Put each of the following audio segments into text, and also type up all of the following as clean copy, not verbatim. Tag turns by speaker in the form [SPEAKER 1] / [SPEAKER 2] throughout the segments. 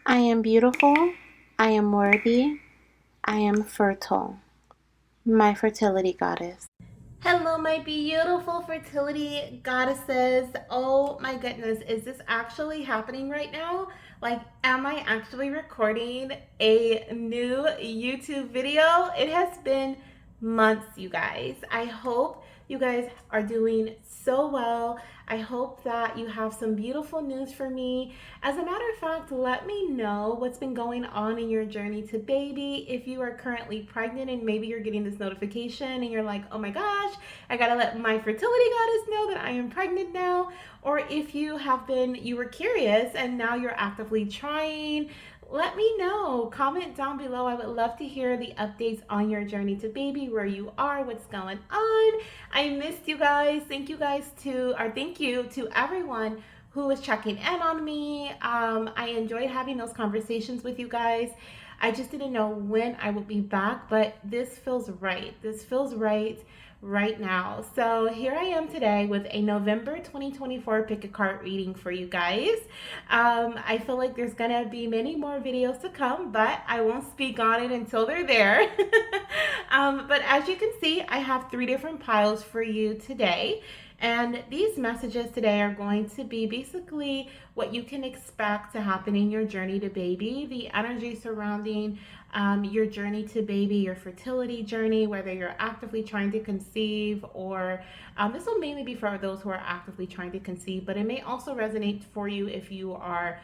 [SPEAKER 1] I am beautiful. I am worthy. I am fertile. My fertility goddess.
[SPEAKER 2] Hello, my beautiful fertility goddesses. Oh my goodness, is this actually happening right now? Like, am I actually recording a new YouTube video? It has been months, you guys. I hope you guys are doing so well. I hope that you have some beautiful news for me. As a matter of fact, let me know what's been going on in your journey to baby. If you are currently pregnant and maybe you're getting this notification and you're like, oh my gosh, I gotta let my fertility goddess know that I am pregnant now. Or if you were curious and now you're actively trying, let me know. Comment down below. I would love to hear the updates on your journey to baby, where you are, what's going on. I missed you guys. Thank you to everyone who was checking in on me. I enjoyed having those conversations with you guys. I just didn't know when I would be back, but this feels right. This feels right now. So here I am today with a November 2024 pick a card reading for you guys. I feel like there's gonna be many more videos to come, but I won't speak on it until they're there. But as you can see, I have three different piles for you today. And these messages today are going to be basically what you can expect to happen in your journey to baby, the energy surrounding your journey to baby, your fertility journey, whether you're actively trying to conceive or this will mainly be for those who are actively trying to conceive, but it may also resonate for you if you are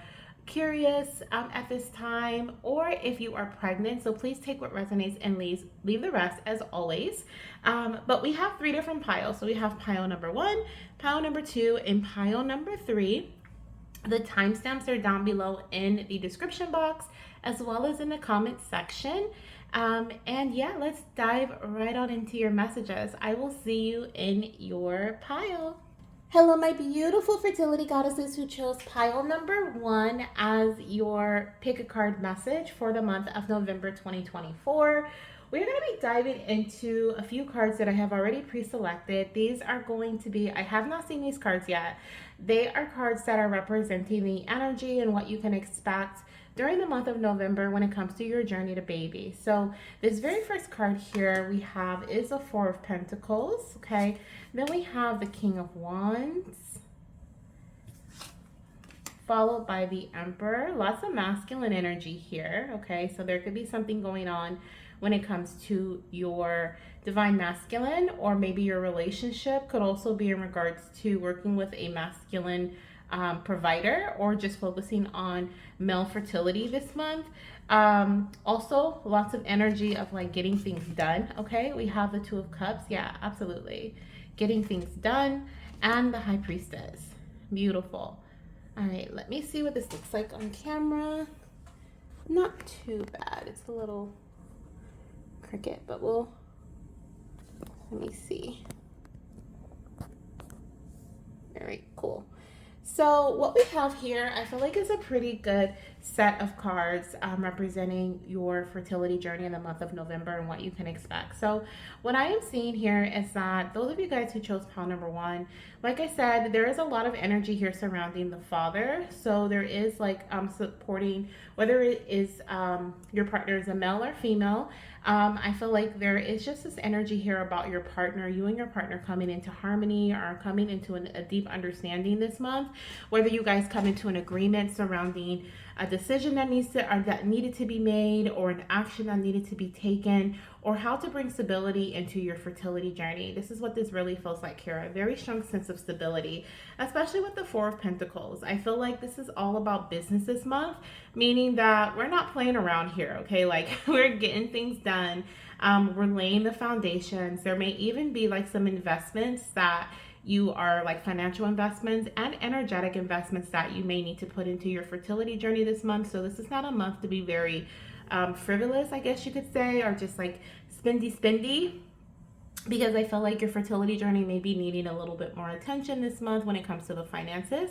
[SPEAKER 2] curious at this time or if you are pregnant. So please take what resonates and leave the rest as always. But we have three different piles. So we have pile number one, pile number two, and pile number three. The timestamps are down below in the description box as well as in the comment section. And yeah, let's dive right on into your messages. I will see you in your pile. Hello, my beautiful fertility goddesses who chose pile number one as your pick a card message for the month of November 2024. We're going to be diving into a few cards that I have already pre-selected. These are going to be, I have not seen these cards yet. They are cards that are representing the energy and what you can expect during the month of November when it comes to your journey to baby. So this very first card here we have is a Four of Pentacles, okay? Then we have the King of Wands, followed by the Emperor. Lots of masculine energy here, okay? So there could be something going on when it comes to your divine masculine, or maybe your relationship could also be in regards to working with a masculine provider or just focusing on male fertility this month. Also, lots of energy of like getting things done, okay? We have the Two of Cups. Yeah, absolutely. Getting things done. And the High Priestess. Beautiful. All right, let me see what this looks like on camera. Not too bad. It's a little cricket, but let me see. Very cool. So what we have here, I feel like is a pretty good set of cards representing your fertility journey in the month of November and what you can expect. So what I am seeing here is that those of you guys who chose pile number one, like I said, there is a lot of energy here surrounding the father. So there is like supporting, whether it is your partner is a male or female. I feel like there is just this energy here about your partner, you and your partner coming into harmony or coming into a deep understanding this month. Whether you guys come into an agreement surrounding a decision that needed to be made, or an action that needed to be taken, or how to bring stability into your fertility journey. This is what this really feels like here. A very strong sense of stability, especially with the Four of Pentacles. I feel like this is all about business this month, meaning that we're not playing around here, okay? Like we're getting things done. We're laying the foundations. There may even be like some investments that you are like financial investments and energetic investments that you may need to put into your fertility journey this month. So this is not a month to be very frivolous, I guess you could say, or just like spendy, because I feel like your fertility journey may be needing a little bit more attention this month when it comes to the finances.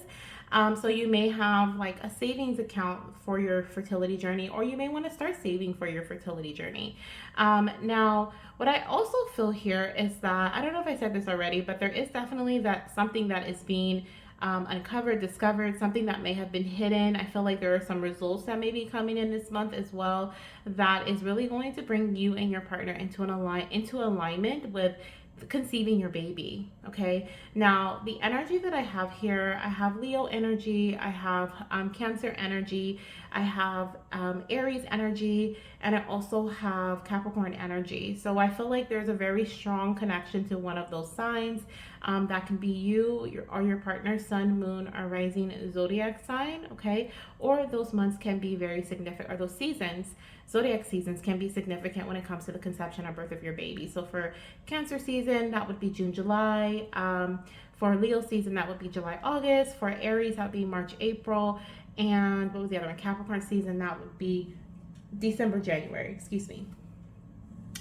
[SPEAKER 2] So you may have like a savings account for your fertility journey, or you may want to start saving for your fertility journey. Now, what I also feel here is that, I don't know if I said this already, but there is definitely that something that is being uncovered, discovered, something that may have been hidden. I feel like there are some results that may be coming in this month as well that is really going to bring you and your partner into alignment with conceiving your baby. Okay, now the energy that I have here, I have Leo energy, I have Cancer energy, I have Aries energy, and I also have Capricorn energy. So I feel like there's a very strong connection to one of those signs. That can be or your partner's sun, moon, or rising zodiac sign. Okay, or those months can be very significant, or those seasons, zodiac seasons, can be significant when it comes to the conception or birth of your baby. So for Cancer season, that would be June, July. For Leo season, that would be July, August. For Aries, that would be March, April. And what was the other one? Capricorn season, that would be December, January. Excuse me.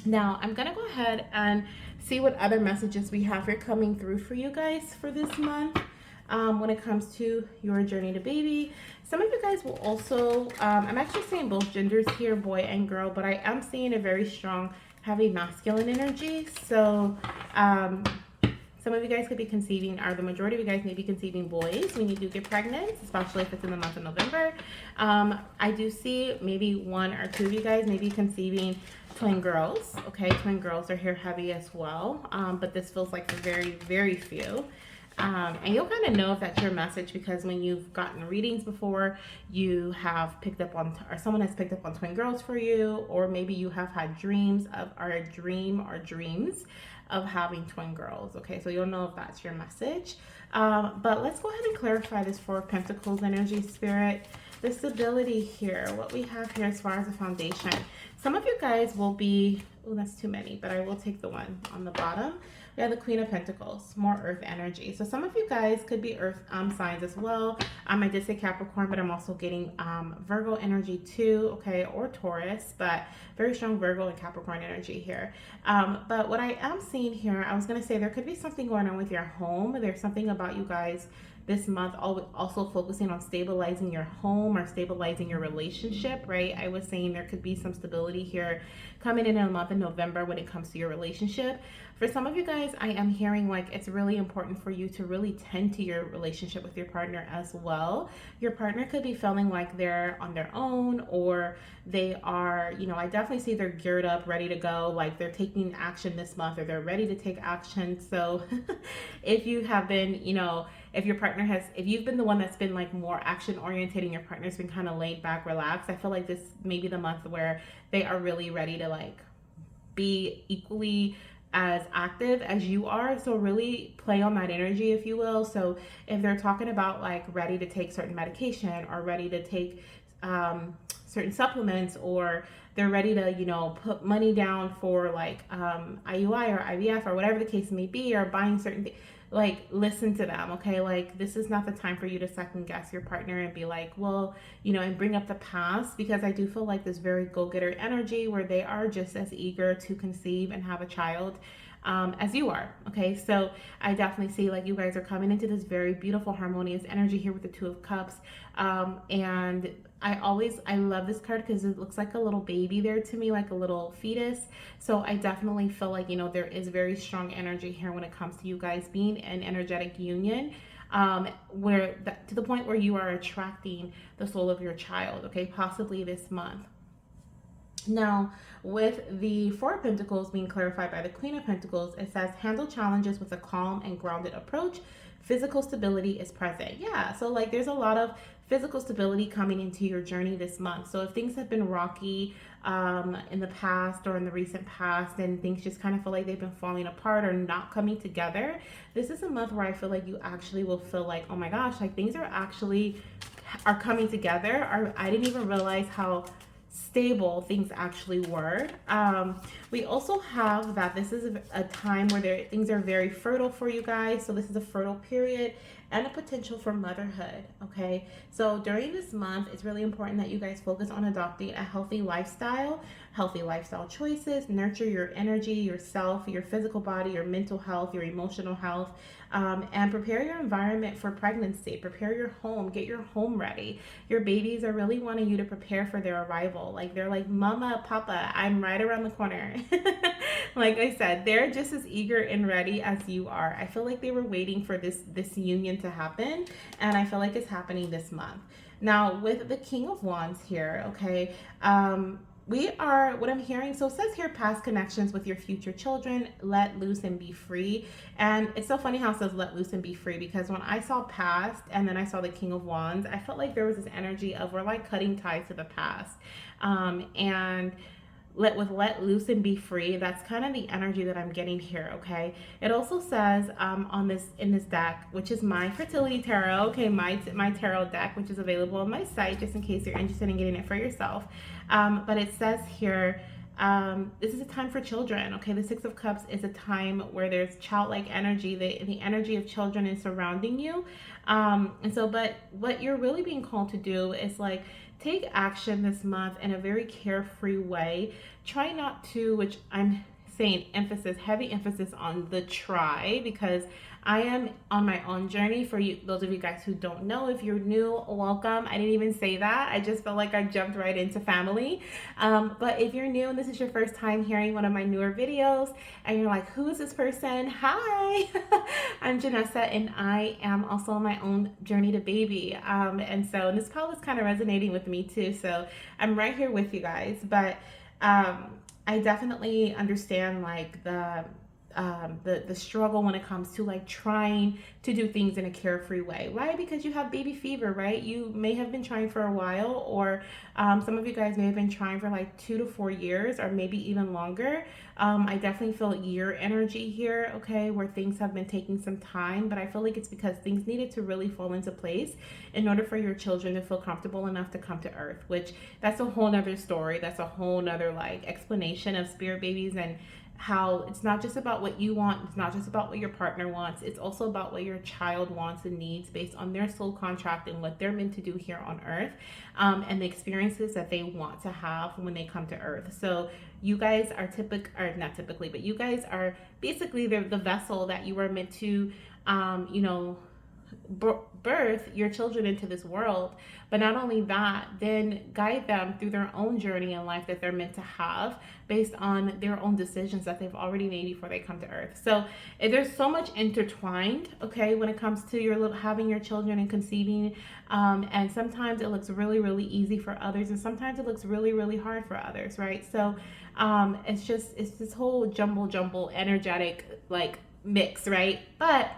[SPEAKER 2] Now, I'm going to go ahead and see what other messages we have here coming through for you guys for this month. When it comes to your journey to baby, some of you guys will also, I'm actually seeing both genders here, boy and girl, but I am seeing a very strong, heavy masculine energy. So, some of you guys could be conceiving, or the majority of you guys may be conceiving boys when you do get pregnant, especially if it's in the month of November. I do see maybe one or two of you guys may be conceiving twin girls. Okay, twin girls are here heavy as well, but this feels like for very, very few. And you'll kind of know if that's your message because when you've gotten readings before, you have picked up on, or someone has picked up on twin girls for you, or maybe you have had dreams of, or a dream or dreams of having twin girls. Okay, so you'll know if that's your message. But let's go ahead and clarify this Four of Pentacles energy, Spirit. The stability here, what we have here as far as a foundation. Some of you guys will be, oh, that's too many, but I will take the one on the bottom. We have the Queen of Pentacles, more earth energy. So some of you guys could be earth signs as well. I did say Capricorn, but I'm also getting Virgo energy too, okay, or Taurus, but very strong Virgo and Capricorn energy here. But what I am seeing here, I was going to say there could be something going on with your home. There's something about you guys this month also focusing on stabilizing your home or stabilizing your relationship, right? I was saying there could be some stability here coming in the month of November when it comes to your relationship. For some of you guys, I am hearing like it's really important for you to really tend to your relationship with your partner as well. Your partner could be feeling like they're on their own, or they are, I definitely see they're geared up, ready to go, like they're taking action this month, or they're ready to take action. So if you have been, if you've been the one that's been like more action oriented and your partner's been kind of laid back, relaxed, I feel like this may be the month where they are really ready to like be equally as active as you are. So really play on that energy, if you will. So if they're talking about like ready to take certain medication, or ready to take certain supplements, or they're ready to put money down for like IUI or IVF or whatever the case may be, or buying certain things, like listen to them. Okay, like this is not the time for you to second guess your partner and be like, well, and bring up the past, because I do feel like this very go-getter energy where they are just as eager to conceive and have a child as you are. Okay, so I definitely see like you guys are coming into this very beautiful harmonious energy here with the Two of Cups, and I love this card because it looks like a little baby there to me, like a little fetus. So I definitely feel like there is very strong energy here when it comes to you guys being an energetic union, to the point where you are attracting the soul of your child, okay, possibly this month. Now, with the Four of Pentacles being clarified by the Queen of Pentacles, it says handle challenges with a calm and grounded approach. Physical stability is present. Yeah, so like there's a lot of physical stability coming into your journey this month. So if things have been rocky in the past or in the recent past, and things just kind of feel like they've been falling apart or not coming together, this is a month where I feel like you actually will feel like, oh my gosh, like things are coming together. Or I didn't even realize how stable things actually were. We also have that this is a time where things are very fertile for you guys. So this is a fertile period and a potential for motherhood. Okay, so during this month, it's really important that you guys focus on adopting a healthy lifestyle choices, nurture your energy, yourself, your physical body, your mental health, your emotional health, and prepare your environment for pregnancy. Prepare your home, get your home ready. Your babies are really wanting you to prepare for their arrival. Like they're like, Mama, Papa, I'm right around the corner. Like I said, they're just as eager and ready as you are. I feel like they were waiting for this union to happen, and I feel like it's happening this month. Now, with the King of Wands here, okay, we are, what I'm hearing, so it says here, past connections with your future children, let loose and be free. And it's so funny how it says let loose and be free, because when I saw past and then I saw the King of Wands, I felt like there was this energy of we're like cutting ties to the past. And let loose and be free, that's kind of the energy that I'm getting here. Okay, it also says on this, in this deck, which is my fertility tarot, okay, my tarot deck, which is available on my site just in case you're interested in getting it for yourself. But it says here, this is a time for children. Okay, the Six of Cups is a time where there's childlike energy. The energy of children is surrounding you. And so, but what you're really being called to do is like take action this month in a very carefree way. Try not to, which I'm saying emphasis, heavy emphasis on the try, because I am on my own journey. For you, those of you guys who don't know, if you're new, welcome. I didn't even say that. I just felt like I jumped right into family. But if you're new and this is your first time hearing one of my newer videos and you're like, who is this person? Hi, I'm Janessa, and I am also on my own journey to baby. And so this call is kind of resonating with me too. So I'm right here with you guys. But I definitely understand like the struggle when it comes to like trying to do things in a carefree way. Why? Because you have baby fever, right? You may have been trying for a while, or some of you guys may have been trying for like 2 to 4 years, or maybe even longer. I definitely feel year energy here, okay, where things have been taking some time, but I feel like it's because things needed to really fall into place in order for your children to feel comfortable enough to come to earth, which that's a whole nother story. That's a whole nother like explanation of spirit babies, and how it's not just about what you want, it's not just about what your partner wants, it's also about what your child wants and needs based on their soul contract and what they're meant to do here on earth, and the experiences that they want to have when they come to earth. So you guys are or not typically, but you guys are basically the vessel that you were meant to you know, birth your children into this world. But not only that, then guide them through their own journey in life that they're meant to have based on their own decisions that they've already made before they come to earth. So there's so much intertwined, okay, when it comes to your having your children and conceiving. And sometimes it looks really, really easy for others, and sometimes it looks really, really hard for others, right? So it's this whole jumble energetic like mix, right? But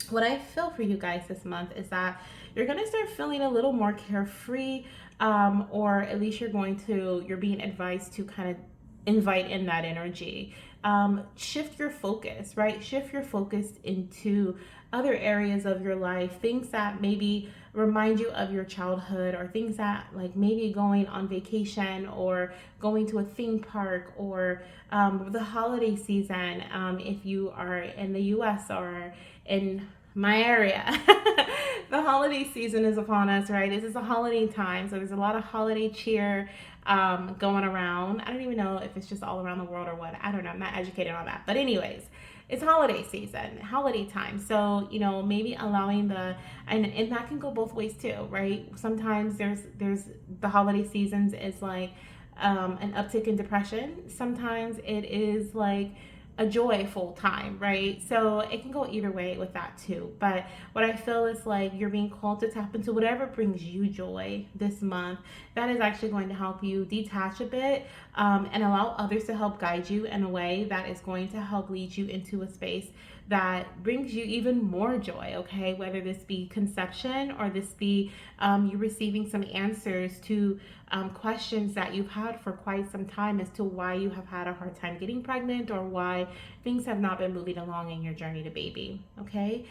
[SPEAKER 2] what I feel for you guys this month is that you're going to start feeling a little more carefree, or at least you're being advised to kind of invite in that energy. Shift your focus, right? Shift your focus into other areas of your life, things that maybe remind you of your childhood, or things that like maybe going on vacation or going to a theme park, or the holiday season, if you are in the US or in my area. The holiday season is upon us, right? This is a holiday time, so there's a lot of holiday cheer going around. I don't even know if it's just all around the world or what. I don't know. I'm not educated on that. But anyways, it's holiday season, holiday time. So, you know, maybe allowing and that can go both ways too, right? Sometimes there's the holiday seasons is like an uptick in depression. Sometimes it is like a joyful time, right? So it can go either way with that too. But what I feel is like you're being called to tap into whatever brings you joy this month. That is actually going to help you detach a bit, and allow others to help guide you in a way that is going to help lead you into a space that brings you even more joy, okay? Whether this be conception, or this be you receiving some answers to questions that you've had for quite some time as to why you have had a hard time getting pregnant, or why things have not been moving along in your journey to baby, okay?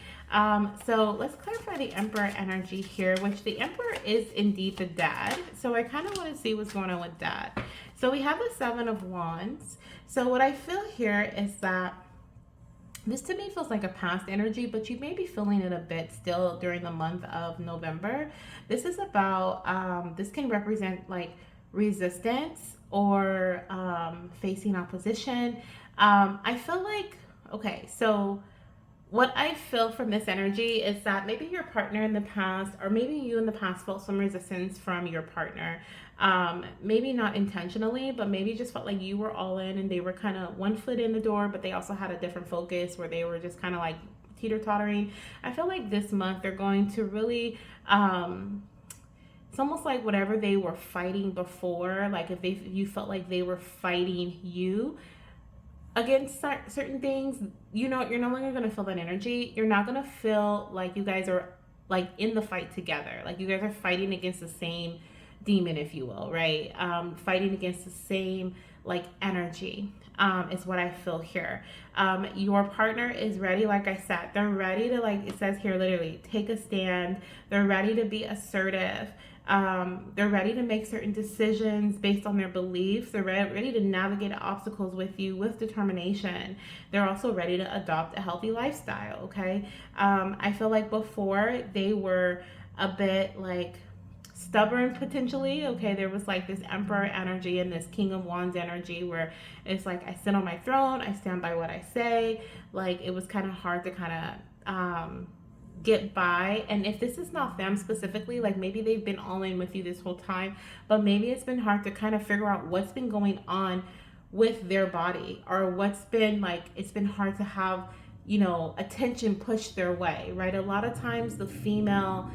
[SPEAKER 2] So let's clarify the Emperor energy here, which the Emperor is indeed the dad. So I kind of want to see what's going on with dad. So we have the Seven of Wands. So what I feel here is that this to me feels like a past energy, but you may be feeling it a bit still during the month of November. This is about, this can represent like resistance, or facing opposition. I feel like, okay, so what I feel from this energy is that maybe your partner in the past, or maybe you in the past, felt some resistance from your partner. Maybe not intentionally, but maybe just felt like you were all in and they were kind of one foot in the door, but they also had a different focus where they were just kind of like teeter tottering. I feel like this month they're going to really. It's almost like whatever they were fighting before, like if you felt like they were fighting you against certain things, you know, you're no longer going to feel that energy. You're not going to feel like you guys are like in the fight together, like you guys are fighting against the same demon, if you will, right? Fighting against the same like energy, is what I feel here. Your partner is ready, like I said, they're ready to, like it says here, literally take a stand. They're ready to be assertive. They're ready to make certain decisions based on their beliefs. They're ready to navigate obstacles with you with determination. They're also ready to adopt a healthy lifestyle. Okay. I feel like before they were a bit like stubborn potentially. Okay, there was like this emperor energy and this king of wands energy where it's like I sit on my throne, I stand by what I say. Like it was kind of hard to kind of get by. And if this is not them specifically, like maybe they've been all in with you this whole time, but maybe it's been hard to kind of figure out what's been going on with their body, or what's been like, it's been hard to have, you know, attention pushed their way, right? A lot of times the female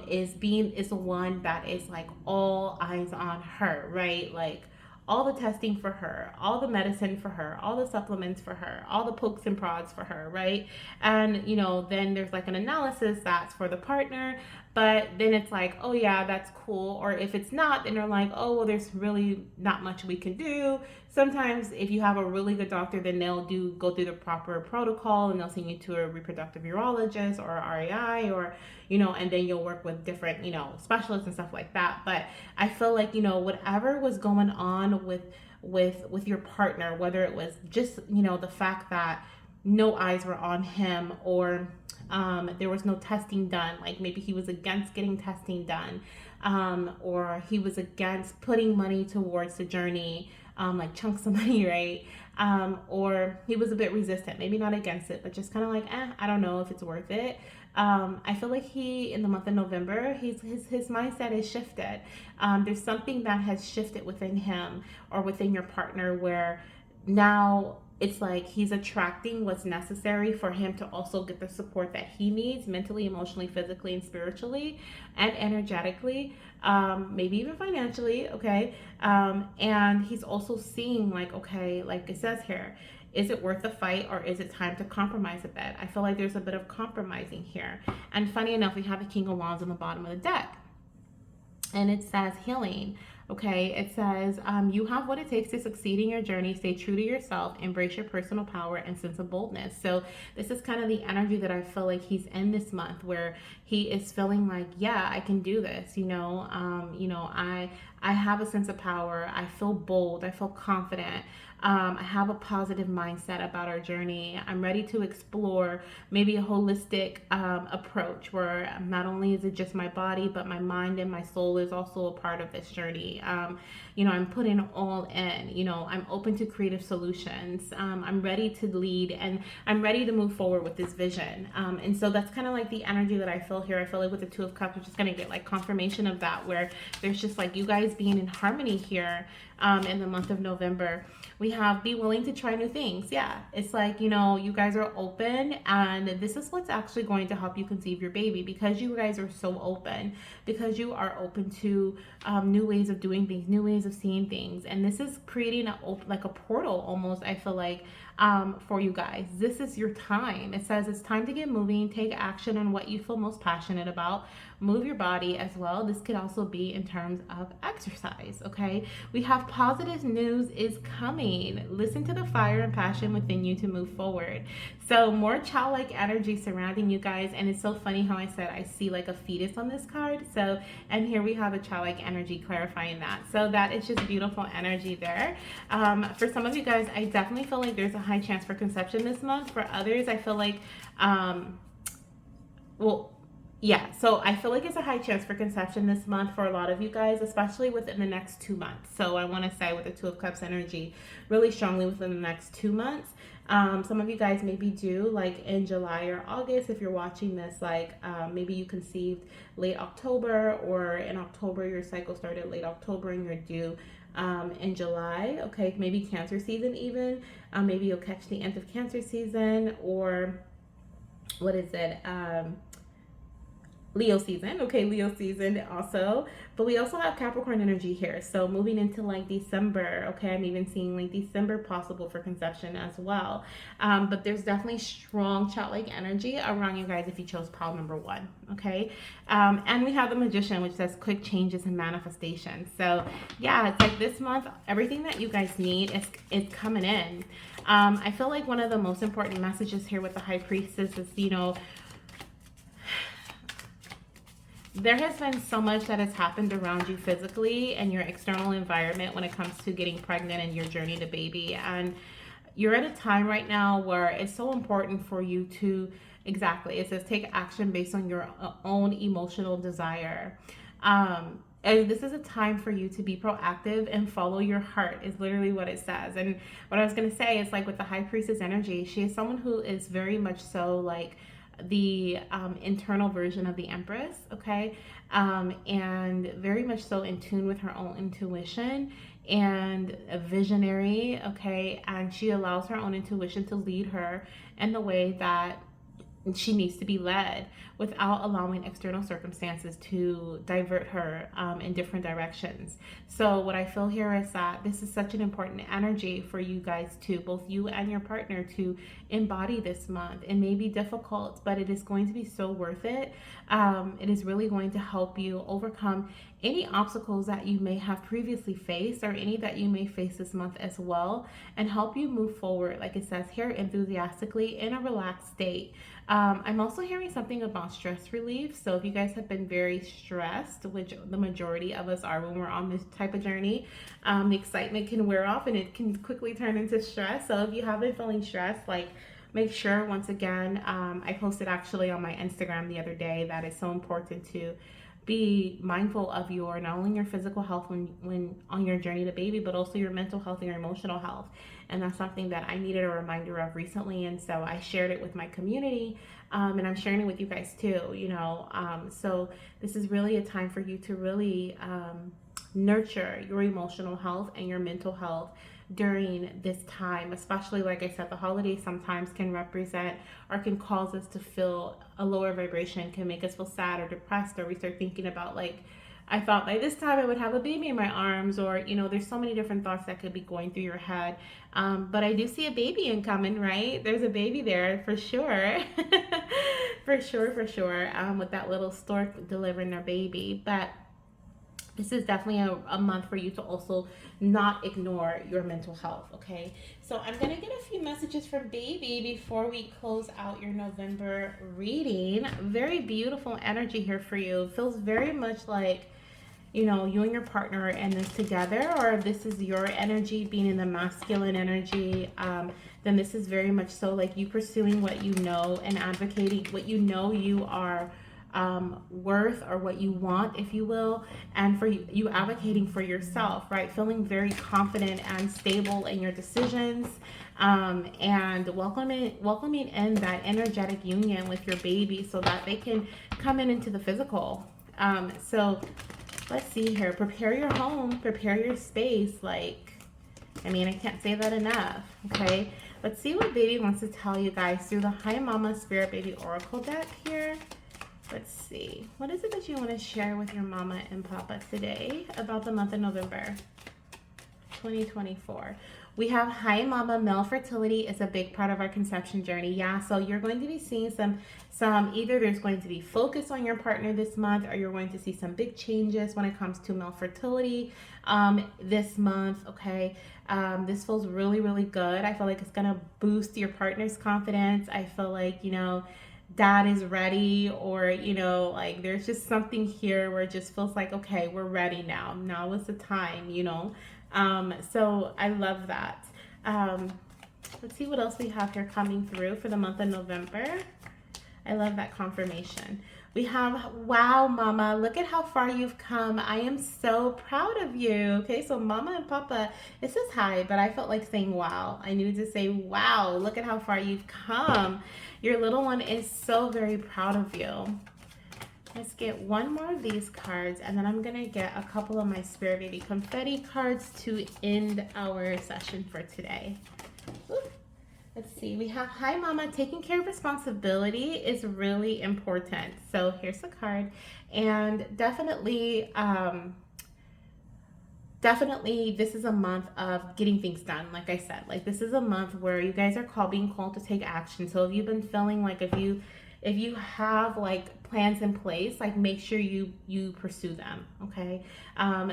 [SPEAKER 2] is the one that is like all eyes on her, right? Like all the testing for her, all the medicine for her, all the supplements for her, all the pokes and prods for her, right? And you know, then there's like an analysis that's for the partner, but then it's like, oh yeah, that's cool. Or if it's not, then they're like, oh well, there's really not much we can do. Sometimes if you have a really good doctor, then they'll do go through the proper protocol and they'll send you to a reproductive urologist or RAI, or you know, and then you'll work with different, you know, specialists and stuff like that. But I feel like, you know, whatever was going on with your partner, whether it was just, you know, the fact that no eyes were on him, or there was no testing done, like maybe he was against getting testing done, or he was against putting money towards the journey, like chunks of money, right? Or he was a bit resistant, maybe not against it, but just kind of like, I don't know if it's worth it. I feel like he, in the month of November, his mindset is shifted. There's something that has shifted within him or within your partner where now it's like he's attracting what's necessary for him to also get the support that he needs mentally, emotionally, physically, and spiritually, and energetically, maybe even financially. Okay. And he's also seeing like, okay, like it says here, is it worth the fight, or is it time to compromise a bit? I feel like there's a bit of compromising here. And funny enough, we have the King of Wands on the bottom of the deck, and it says healing. Okay, it says you have what it takes to succeed in your journey. Stay true to yourself, embrace your personal power and sense of boldness. So this is kind of the energy that I feel like he's in this month, where he is feeling like, yeah, I can do this. You know, I have a sense of power. I feel bold. I feel confident. I have a positive mindset about our journey. I'm ready to explore maybe a holistic approach where not only is it just my body, but my mind and my soul is also a part of this journey. You know, I'm putting all in. You know, I'm open to creative solutions. I'm ready to lead, and I'm ready to move forward with this vision. And so that's kind of like the energy that I feel here. I feel like with the Two of Cups, we're just going to get like confirmation of that, where there's just like you guys being in harmony here in the month of November. We have be willing to try new things. Yeah, it's like, you know, you guys are open, and this is what's actually going to help you conceive your baby, because you guys are so open, because you are open to new ways of doing things, new ways of seeing things. And this is creating like a portal almost, I feel like, for you guys. This is your time. It says it's time to get moving, take action on what you feel most passionate about, move your body as well. This could also be in terms of exercise. Okay, we have positive news is coming. Listen to the fire and passion within you to move forward. So more childlike energy surrounding you guys. And it's so funny how I said I see like a fetus on this card. So, and here we have a childlike energy clarifying that. So that is just beautiful energy there. For some of you guys, I definitely feel like there's a high chance for conception this month. For others, I feel like, well, Yeah, so I feel like it's a high chance for conception this month for a lot of you guys, especially within the next 2 months. So I want to say with the Two of Cups energy, really strongly within the next 2 months. Some of you guys maybe due like in July or August if you're watching this, like maybe you conceived late October, or in October your cycle started late October and you're due in July. Okay, maybe Cancer season even. Maybe you'll catch the end of Cancer season, or what is it? Leo season. Okay, Leo season also. But we also have Capricorn energy here. So moving into like December, okay, I'm even seeing like December possible for conception as well. But there's definitely strong childlike energy around you guys if you chose pile number one, okay? And we have the Magician, which says quick changes and manifestation. So yeah, it's like this month, everything that you guys need is coming in. I feel like one of the most important messages here with the High Priestess is, there has been so much that has happened around you physically and your external environment when it comes to getting pregnant and your journey to baby. And you're at a time right now where it's so important for you to, exactly, it says take action based on your own emotional desire. And this is a time for you to be proactive and follow your heart, is literally what it says. And what I was going to say is, like, with the High Priestess energy, she is someone who is very much so like the internal version of the Empress, okay? And very much so in tune with her own intuition and a visionary, okay? And she allows her own intuition to lead her in the way that she needs to be led without allowing external circumstances to divert her in different directions. So what I feel here is that this is such an important energy for you guys to, both you and your partner, to embody this month. It may be difficult, but it is going to be so worth it. It is really going to help you overcome any obstacles that you may have previously faced, or any that you may face this month as well, and help you move forward, like it says here, enthusiastically in a relaxed state. I'm also hearing something about stress relief. So if you guys have been very stressed, which the majority of us are when we're on this type of journey, the excitement can wear off and it can quickly turn into stress. So if you have been feeling stressed, like, make sure, once again, I posted actually on my Instagram the other day that it's so important to be mindful of your, not only your physical health when on your journey to baby, but also your mental health and your emotional health. And that's something that I needed a reminder of recently, and so I shared it with my community, and I'm sharing it with you guys too. So this is really a time for you to really nurture your emotional health and your mental health during this time, especially, like I said, the holidays sometimes can represent or can cause us to feel a lower vibration, can make us feel sad or depressed, or we start thinking about, like, I thought by this time I would have a baby in my arms, or there's so many different thoughts that could be going through your head. But I do see a baby incoming, right? There's a baby there for sure. For sure, for sure. With that little stork delivering their baby. But this is definitely a month for you to also not ignore your mental health, okay? So I'm going to get a few messages from baby before we close out your November reading. Very beautiful energy here for you. Feels very much like, you and your partner are in this together, or if this is your energy being in the masculine energy, then this is very much so like you pursuing what you know and advocating what you are worth, or what you want, if you will, and for you advocating for yourself, right? Feeling very confident and stable in your decisions, and welcoming in that energetic union with your baby so that they can come into the physical. So let's see here. Prepare your home, prepare your space. I can't say that enough. Okay, let's see what baby wants to tell you guys through the Hi Mama Spirit Baby Oracle deck here. Let's see. What is it that you want to share with your mama and papa today about the month of November 2024? We have Hi Mama. Male fertility is a big part of our conception journey. Yeah, so you're going to be seeing some either there's going to be focus on your partner this month, or you're going to see some big changes when it comes to male fertility this month, okay? This feels really, really good. I feel like it's going to boost your partner's confidence. I feel like, dad is ready, or like there's just something here where it just feels like, okay, we're ready now is the time. So I love that. Let's see what else we have here coming through for the month of November. I love that confirmation. We have, wow, Mama, look at how far you've come. I am so proud of you. Okay, so Mama and Papa, it says hi, but I felt like saying wow. I needed to say, wow, look at how far you've come. Your little one is so very proud of you. Let's get one more of these cards, and then I'm gonna get a couple of my Spirit Baby confetti cards to end our session for today. Ooh. Let's see, we have, hi Mama, taking care of responsibility is really important. So here's a card, and definitely, definitely this is a month of getting things done. Like I said, like this is a month where you guys are being called to take action. So if you've been feeling like if you have like plans in place, like make sure you pursue them. Okay.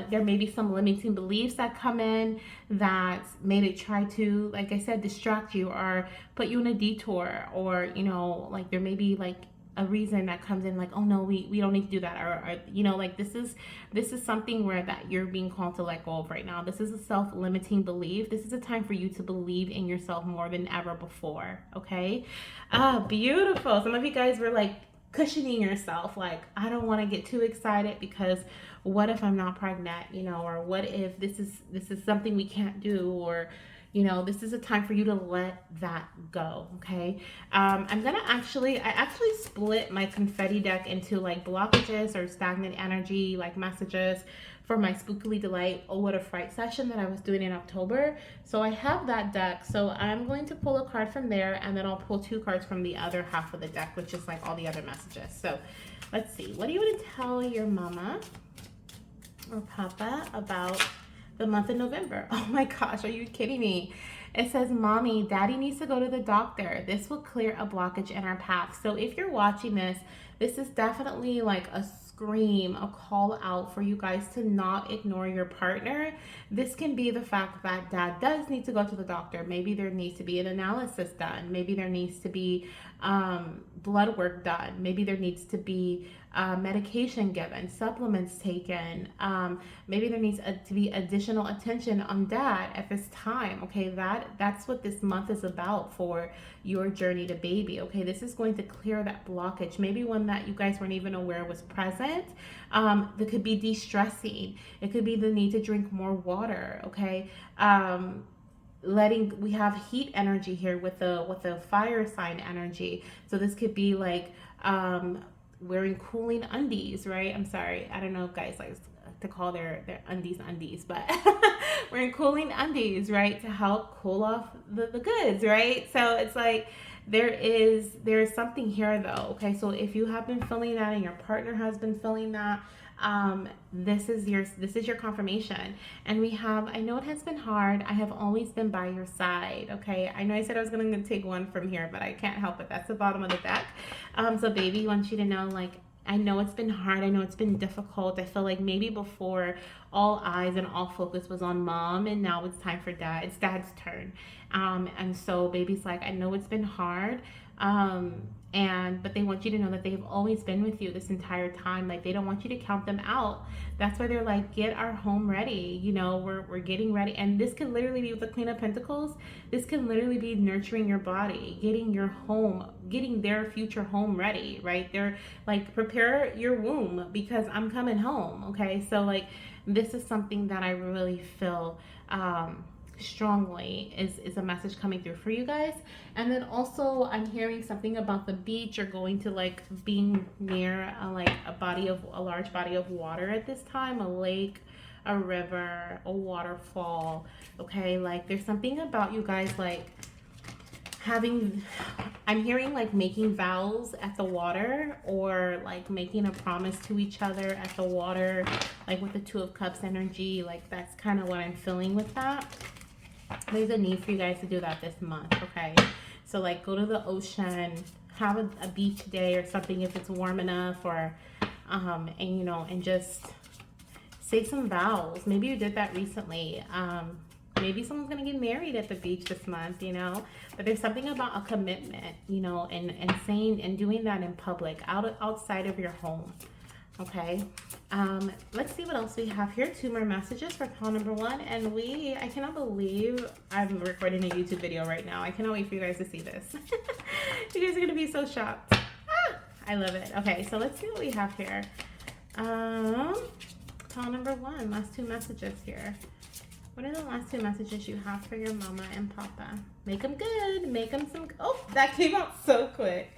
[SPEAKER 2] There may be some limiting beliefs that come in that maybe try to, like I said, distract you or put you in a detour, or like there may be like a reason that comes in like, oh no, we don't need to do that, or like this is something where that you're being called to let go of right now. This is a self-limiting belief. This is a time for you to believe in yourself more than ever before. Okay. Beautiful. Some of you guys were like cushioning yourself, like, I don't want to get too excited because what if I'm not pregnant, or what if this is something we can't do, or this is a time for you to let that go. Okay. I actually split my confetti deck into like blockages or stagnant energy, like messages for my Spookily Delight Oh What a Fright session that I was doing in October. So I have that deck. So I'm going to pull a card from there, and then I'll pull 2 cards from the other half of the deck, which is like all the other messages. So let's see. What do you want to tell your mama or papa about the month of November? Oh my gosh, are you kidding me? It says, Mommy, Daddy needs to go to the doctor. This will clear a blockage in our path. So if you're watching this, this is definitely like a scream, a call out for you guys to not ignore your partner. This can be the fact that Dad does need to go to the doctor. Maybe there needs to be an analysis done. Maybe there needs to be blood work done. Maybe there needs to be medication given, supplements taken. Maybe there needs to be additional attention on Dad at this time. Okay, that's what this month is about for your journey to baby. Okay, this is going to clear that blockage, maybe one that you guys weren't even aware was present. That could be de-stressing. It could be the need to drink more water. Okay. We have heat energy here with the fire sign energy. So this could be like wearing cooling undies, right? I'm sorry, I don't know if guys like to call their undies, but wearing cooling undies, right, to help cool off the goods, right? So it's like there is something here though. Okay, so if you have been feeling that and your partner has been feeling that, this is your confirmation. And we have, I know it has been hard, I have always been by your side. Okay, I know I said I was gonna take one from here, but I can't help it, that's the bottom of the deck. So baby wants you to know, like, I know it's been hard. I know it's been difficult. I feel like maybe before all eyes and all focus was on mom, and now it's time for dad. It's dad's turn. And so baby's like, I know it's been hard. But they want you to know that they've always been with you this entire time. Like, they don't want you to count them out. That's why they're like, get our home ready. We're getting ready. And this can literally be with the Queen of Pentacles. This can literally be nurturing your body, getting their future home ready, right? They're like, prepare your womb because I'm coming home. Okay. So like, this is something that I really feel, strongly is a message coming through for you guys. And then also I'm hearing something about the beach, or going to like being near a large body of water at this time, a lake, a river, a waterfall. Okay, like there's something about you guys like I'm hearing like making vows at the water, or like making a promise to each other at the water, like with the Two of Cups energy. Like that's kind of what I'm feeling with that. There's a need for you guys to do that this month. Okay, so like go to the ocean, have a beach day or something if it's warm enough, or and just say some vows. Maybe you did that recently. Maybe someone's gonna get married at the beach this month, but there's something about a commitment, and saying and doing that in public, outside of your home. Okay, let's see what else we have here. 2 more messages for call number 1, and I cannot believe I'm recording a YouTube video right now. I cannot wait for you guys to see this. You guys are gonna be so shocked. I love it. Okay, so let's see what we have here. Call number one, last two messages here. What are the last two messages you have for your mama and papa? Make them good. Make them some. Oh, that came out so quick.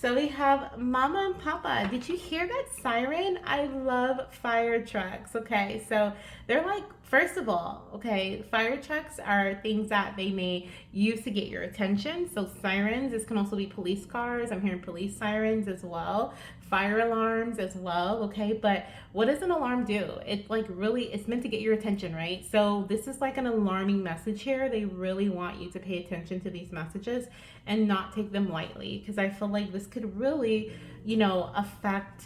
[SPEAKER 2] So we have mama and papa. Did you hear that siren? I love fire trucks. Okay, so they're like, first of all, okay, fire trucks are things that they may use to get your attention. So sirens, this can also be police cars. I'm hearing police sirens as well. Fire alarms as well, okay? But what does an alarm do? It like really, it's meant to get your attention, right? So this is like an alarming message here. They really want you to pay attention to these messages and not take them lightly, because I feel like this could really, affect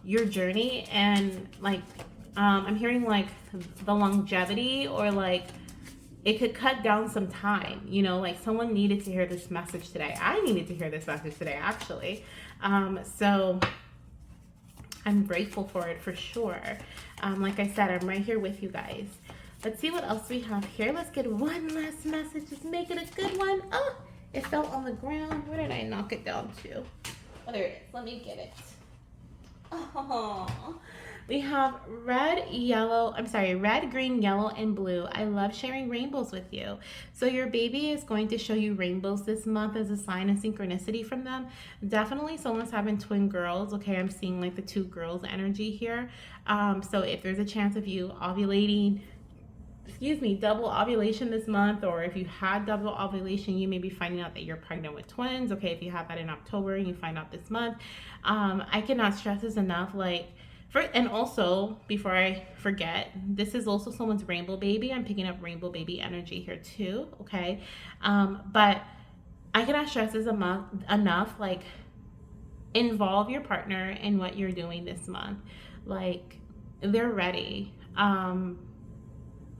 [SPEAKER 2] your journey. And like, I'm hearing like the longevity, or like it could cut down some time, like someone needed to hear this message today. I needed to hear this message today, actually. So I'm grateful for it for sure. Like I said, I'm right here with you guys. Let's see what else we have here. Let's get one last message. Just make it a good one. Oh, it fell on the ground. Where did I knock it down to? Oh, there it is. Let me get it. Oh, we have red, green, yellow, and blue. I love sharing rainbows with you. So your baby is going to show you rainbows this month as a sign of synchronicity from them. Definitely someone's having twin girls. Okay, I'm seeing like the two girls energy here. So if there's a chance of you ovulating, double ovulation this month, or if you had double ovulation, you may be finding out that you're pregnant with twins. Okay, if you have that in October and you find out this month, I cannot stress this enough. And also, before I forget, this is also someone's rainbow baby. I'm picking up rainbow baby energy here too. Okay, but I cannot stress this enough. Like, involve your partner in what you're doing this month. Like, they're ready.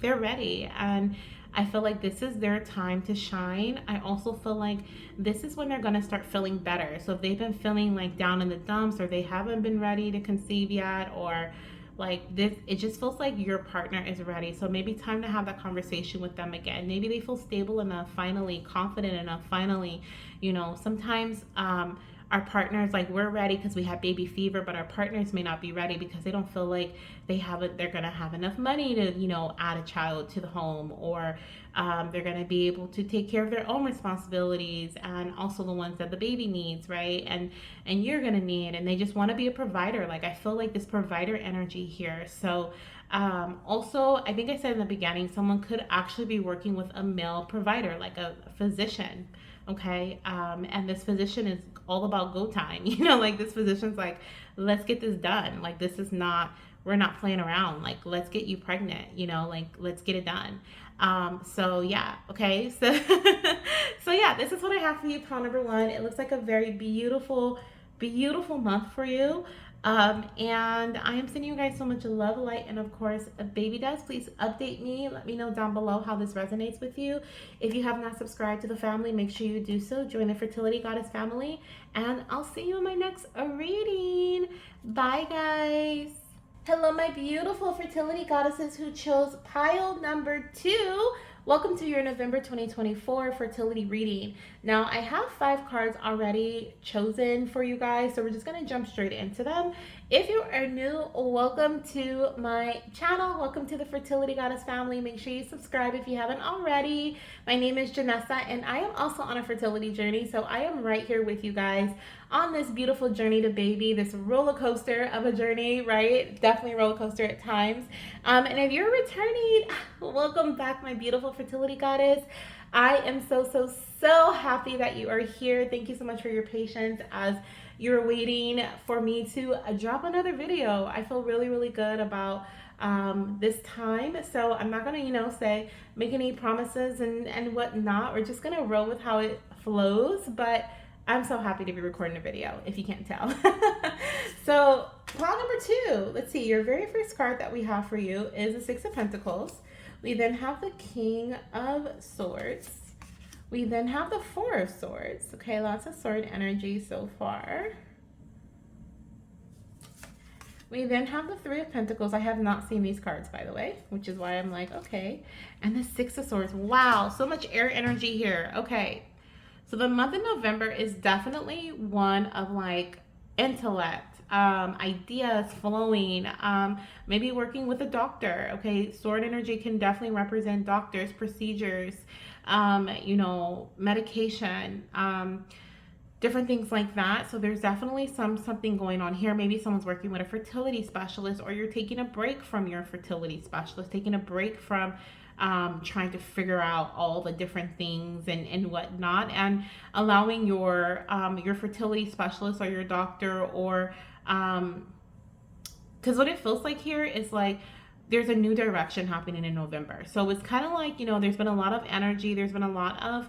[SPEAKER 2] They're ready, and I feel like this is their time to shine. I also feel like this is when they're going to start feeling better. So if they've been feeling like down in the dumps, or they haven't been ready to conceive yet, or like this, it just feels like your partner is ready. So maybe time to have that conversation with them again. Maybe they feel stable enough finally, confident enough finally. Sometimes our partners, like, we're ready because we have baby fever, but our partners may not be ready because they don't feel like they're gonna have enough money to add a child to the home, or they're gonna be able to take care of their own responsibilities and also the ones that the baby needs, right? And you're gonna need, and they just want to be a provider. Like, I feel like this provider energy here. So also, I think I said in the beginning, someone could actually be working with a male provider, like a physician. Okay, and this physician is all about go time. Like, this physician's like, let's get this done. Like, we're not playing around. Like, let's get you pregnant. Like, let's get it done. So yeah, okay. So yeah, this is what I have for you, call number one. It looks like a very beautiful, beautiful month for you. And I am sending you guys so much love, light, and of course, baby dust. Please update me. Let me know down below how this resonates with you. If you have not subscribed to the family, make sure you do so. Join the Fertility Goddess family, and I'll see you in my next reading. Bye, guys. Hello, my beautiful fertility goddesses who chose pile number 2. Welcome to your November 2024 fertility reading. Now, I have 5 cards already chosen for you guys, so we're just going to jump straight into them. If you are new, welcome to my channel. Welcome to the Fertility Goddess family. Make sure you subscribe if you haven't already. My name is Janessa, and I am also on a fertility journey, so I am right here with you guys on this beautiful journey to baby, this roller coaster of a journey, right? Definitely roller coaster at times. And if you're returning, welcome back, my beautiful fertility goddess. I am so happy that you are here. Thank you so much for your patience as you're waiting for me to drop another video. I feel really good about this time, so I'm not gonna make any promises and whatnot. We're just gonna roll with how it flows, but I'm so happy to be recording a video, if you can't tell. So pile number 2, let's see, your very first card that we have for you is the 6 of Pentacles. We then have the King of Swords. We then have the 4 of Swords. Okay, lots of sword energy so far. We then have the 3 of Pentacles. I have not seen these cards, by the way, which is why I'm like, okay. And the 6 of Swords. Wow, so much air energy here. Okay. So the month of November is definitely one of, like, intellect, ideas flowing, maybe working with a doctor. Okay, sword energy can definitely represent doctors, procedures, medication, different things like that. So there's definitely something going on here. Maybe someone's working with a fertility specialist, or you're taking a break from your fertility specialist, taking a break from trying to figure out all the different things and whatnot, and allowing your fertility specialist or your doctor or because what it feels like here is like there's a new direction happening in November. So it's kind of like, there's been a lot of energy, there's been a lot of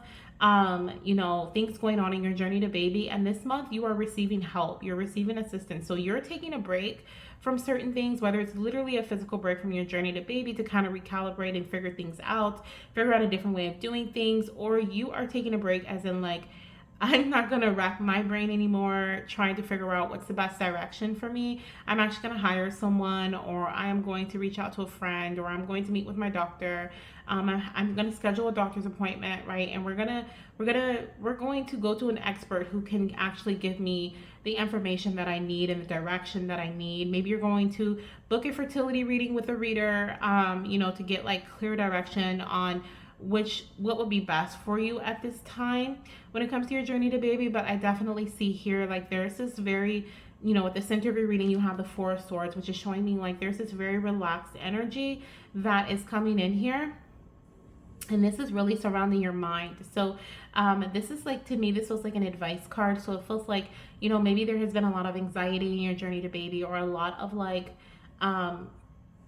[SPEAKER 2] things going on in your journey to baby, and this month you are receiving help, you're receiving assistance. So you're taking a break from certain things, whether it's literally a physical break from your journey to baby to kind of recalibrate and figure things out, figure out a different way of doing things, or you are taking a break as in like I'm not gonna rack my brain anymore trying to figure out what's the best direction for me. I'm actually gonna hire someone, or I am going to reach out to a friend, or I'm going to meet with my doctor. I'm gonna schedule a doctor's appointment, right? And we're going to go to an expert who can actually give me the information that I need and the direction that I need. Maybe you're going to book a fertility reading with a reader, to get like clear direction on what would be best for you at this time when it comes to your journey to baby. But I definitely see here like there's this very, at the center of your reading you have the Four of Swords, which is showing me like there's this very relaxed energy that is coming in here, and this is really surrounding your mind. So this is like, to me, this feels like an advice card. So it feels like, maybe there has been a lot of anxiety in your journey to baby, or a lot of like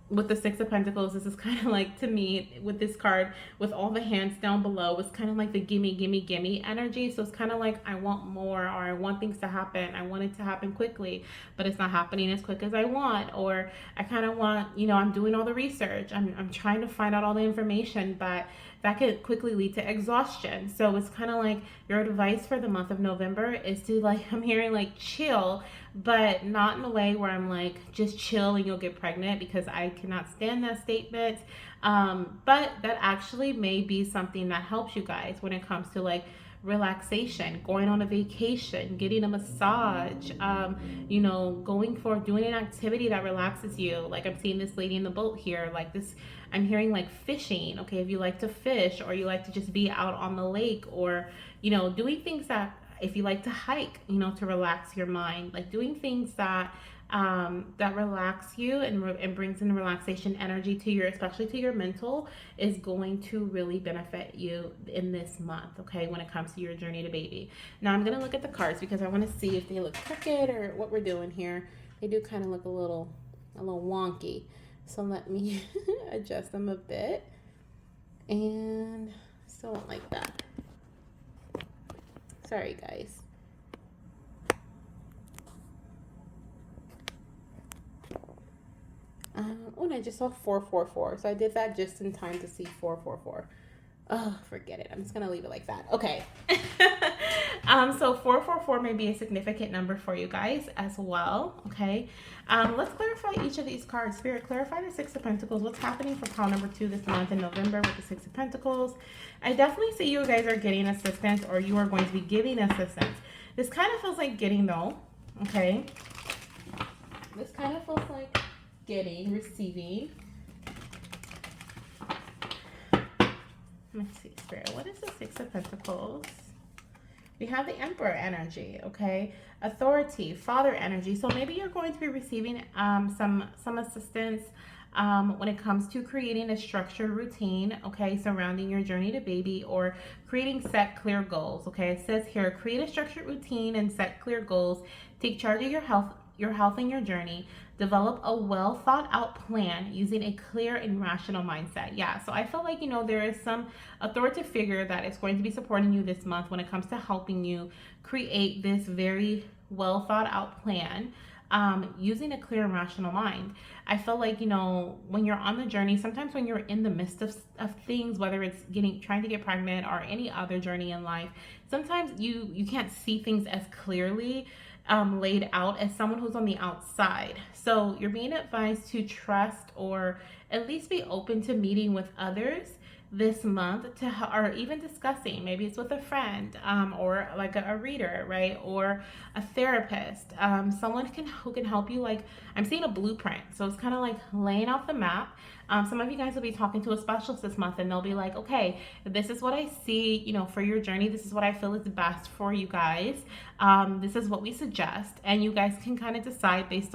[SPEAKER 2] with the Six of Pentacles, this is kind of like, to me, with this card, with all the hands down below, it's kind of like the gimme, gimme, gimme energy. So it's kind of like, I want more, or I want things to happen. I want it to happen quickly, but it's not happening as quick as I want. Or I kind of want, I'm doing all the research. I'm trying to find out all the information, but that could quickly lead to exhaustion. So it's kind of like your advice for the month of November is to, like, I'm hearing like chill, but not in a way where I'm like, just chill and you'll get pregnant, because I cannot stand that statement. But that actually may be something that helps you guys when it comes to like relaxation, going on a vacation, getting a massage, going for doing an activity that relaxes you. Like I'm seeing this lady in the boat here, like this, I'm hearing like fishing. Okay, if you like to fish, or you like to just be out on the lake, or, doing things that, if you like to hike, to relax your mind, like doing things that that relax you and brings in relaxation energy to your, especially to your mental, is going to really benefit you in this month. Okay, when it comes to your journey to baby. Now I'm gonna look at the cards because I want to see if they look crooked or what we're doing here. They do kind of look a little wonky. So let me adjust them a bit, and still don't like that. Sorry, guys. And I just saw 444, so I did that just in time to see 444. Oh, forget it. I'm just gonna leave it like that. Okay. So 444 may be a significant number for you guys as well. Okay. Let's clarify each of these cards. Spirit, clarify the Six of Pentacles. What's happening for pile number 2 this month in November with the Six of Pentacles? I definitely see you guys are getting assistance, or you are going to be giving assistance. This kind of feels like getting, though. Okay. This kind of feels like getting, receiving. Let's see, Spirit, what is the Six of Pentacles? We have the Emperor energy, okay? Authority, father energy. So maybe you're going to be receiving some assistance when it comes to creating a structured routine, okay, surrounding your journey to baby, or creating set clear goals, okay? It says here, create a structured routine and set clear goals. Take charge of your health and your journey. Develop a well thought out plan using a clear and rational mindset. Yeah, so I feel like, there is some authoritative figure that is going to be supporting you this month when it comes to helping you create this very well thought out plan, using a clear and rational mind. I feel like, when you're on the journey, sometimes when you're in the midst of things, whether it's trying to get pregnant or any other journey in life, sometimes you can't see things as clearly laid out as someone who's on the outside. So you're being advised to trust, or at least be open to meeting with others this month or even discussing, maybe it's with a friend, or like a reader, right? Or a therapist, someone who can help you. Like, I'm seeing a blueprint. So it's kind of like laying out the map. Some of you guys will be talking to a specialist this month, and they'll be like, okay, this is what I see, for your journey. This is what I feel is best for you guys. This is what we suggest. And you guys can kind of decide based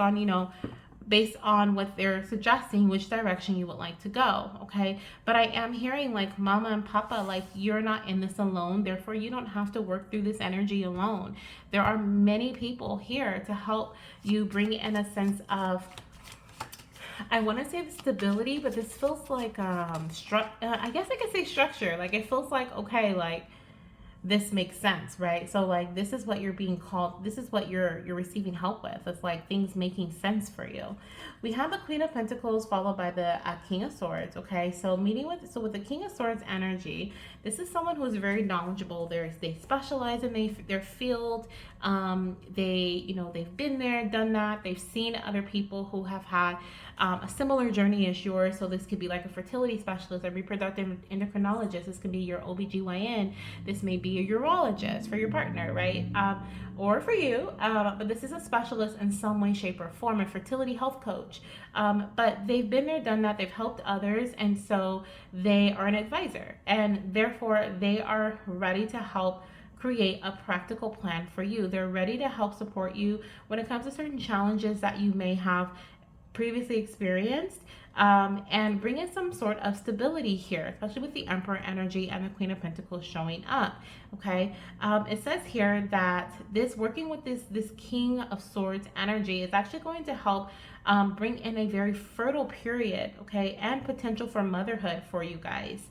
[SPEAKER 2] on what they're suggesting, which direction you would like to go. Okay. But I am hearing like mama and papa, like you're not in this alone. Therefore, you don't have to work through this energy alone. There are many people here to help you bring in a sense of, I want to say stability, but this feels like I guess I could say structure. Like it feels like, okay, like this makes sense, right? So like this is what you're being called, this is what you're receiving help with. It's like things making sense for you. We have the Queen of Pentacles followed by the King of Swords. Okay, so with the King of Swords energy, this is someone who is very knowledgeable. They specialize in their field. They've been there, done that. They've seen other people who have had a similar journey as yours. So this could be like a fertility specialist, a reproductive endocrinologist. This could be your OBGYN. This may be a urologist for your partner, right? Or for you. But this is a specialist in some way, shape, or form, a fertility health coach. But they've been there, done that. They've helped others. And so they are an advisor. And therefore, they are ready to help create a practical plan for you. They're ready to help support you when it comes to certain challenges that you may have previously experienced, and bring in some sort of stability here, especially with the Emperor energy and the Queen of Pentacles showing up. Okay, it says here that working with this King of Swords energy is actually going to help bring in a very fertile period, okay, and potential for motherhood for you guys.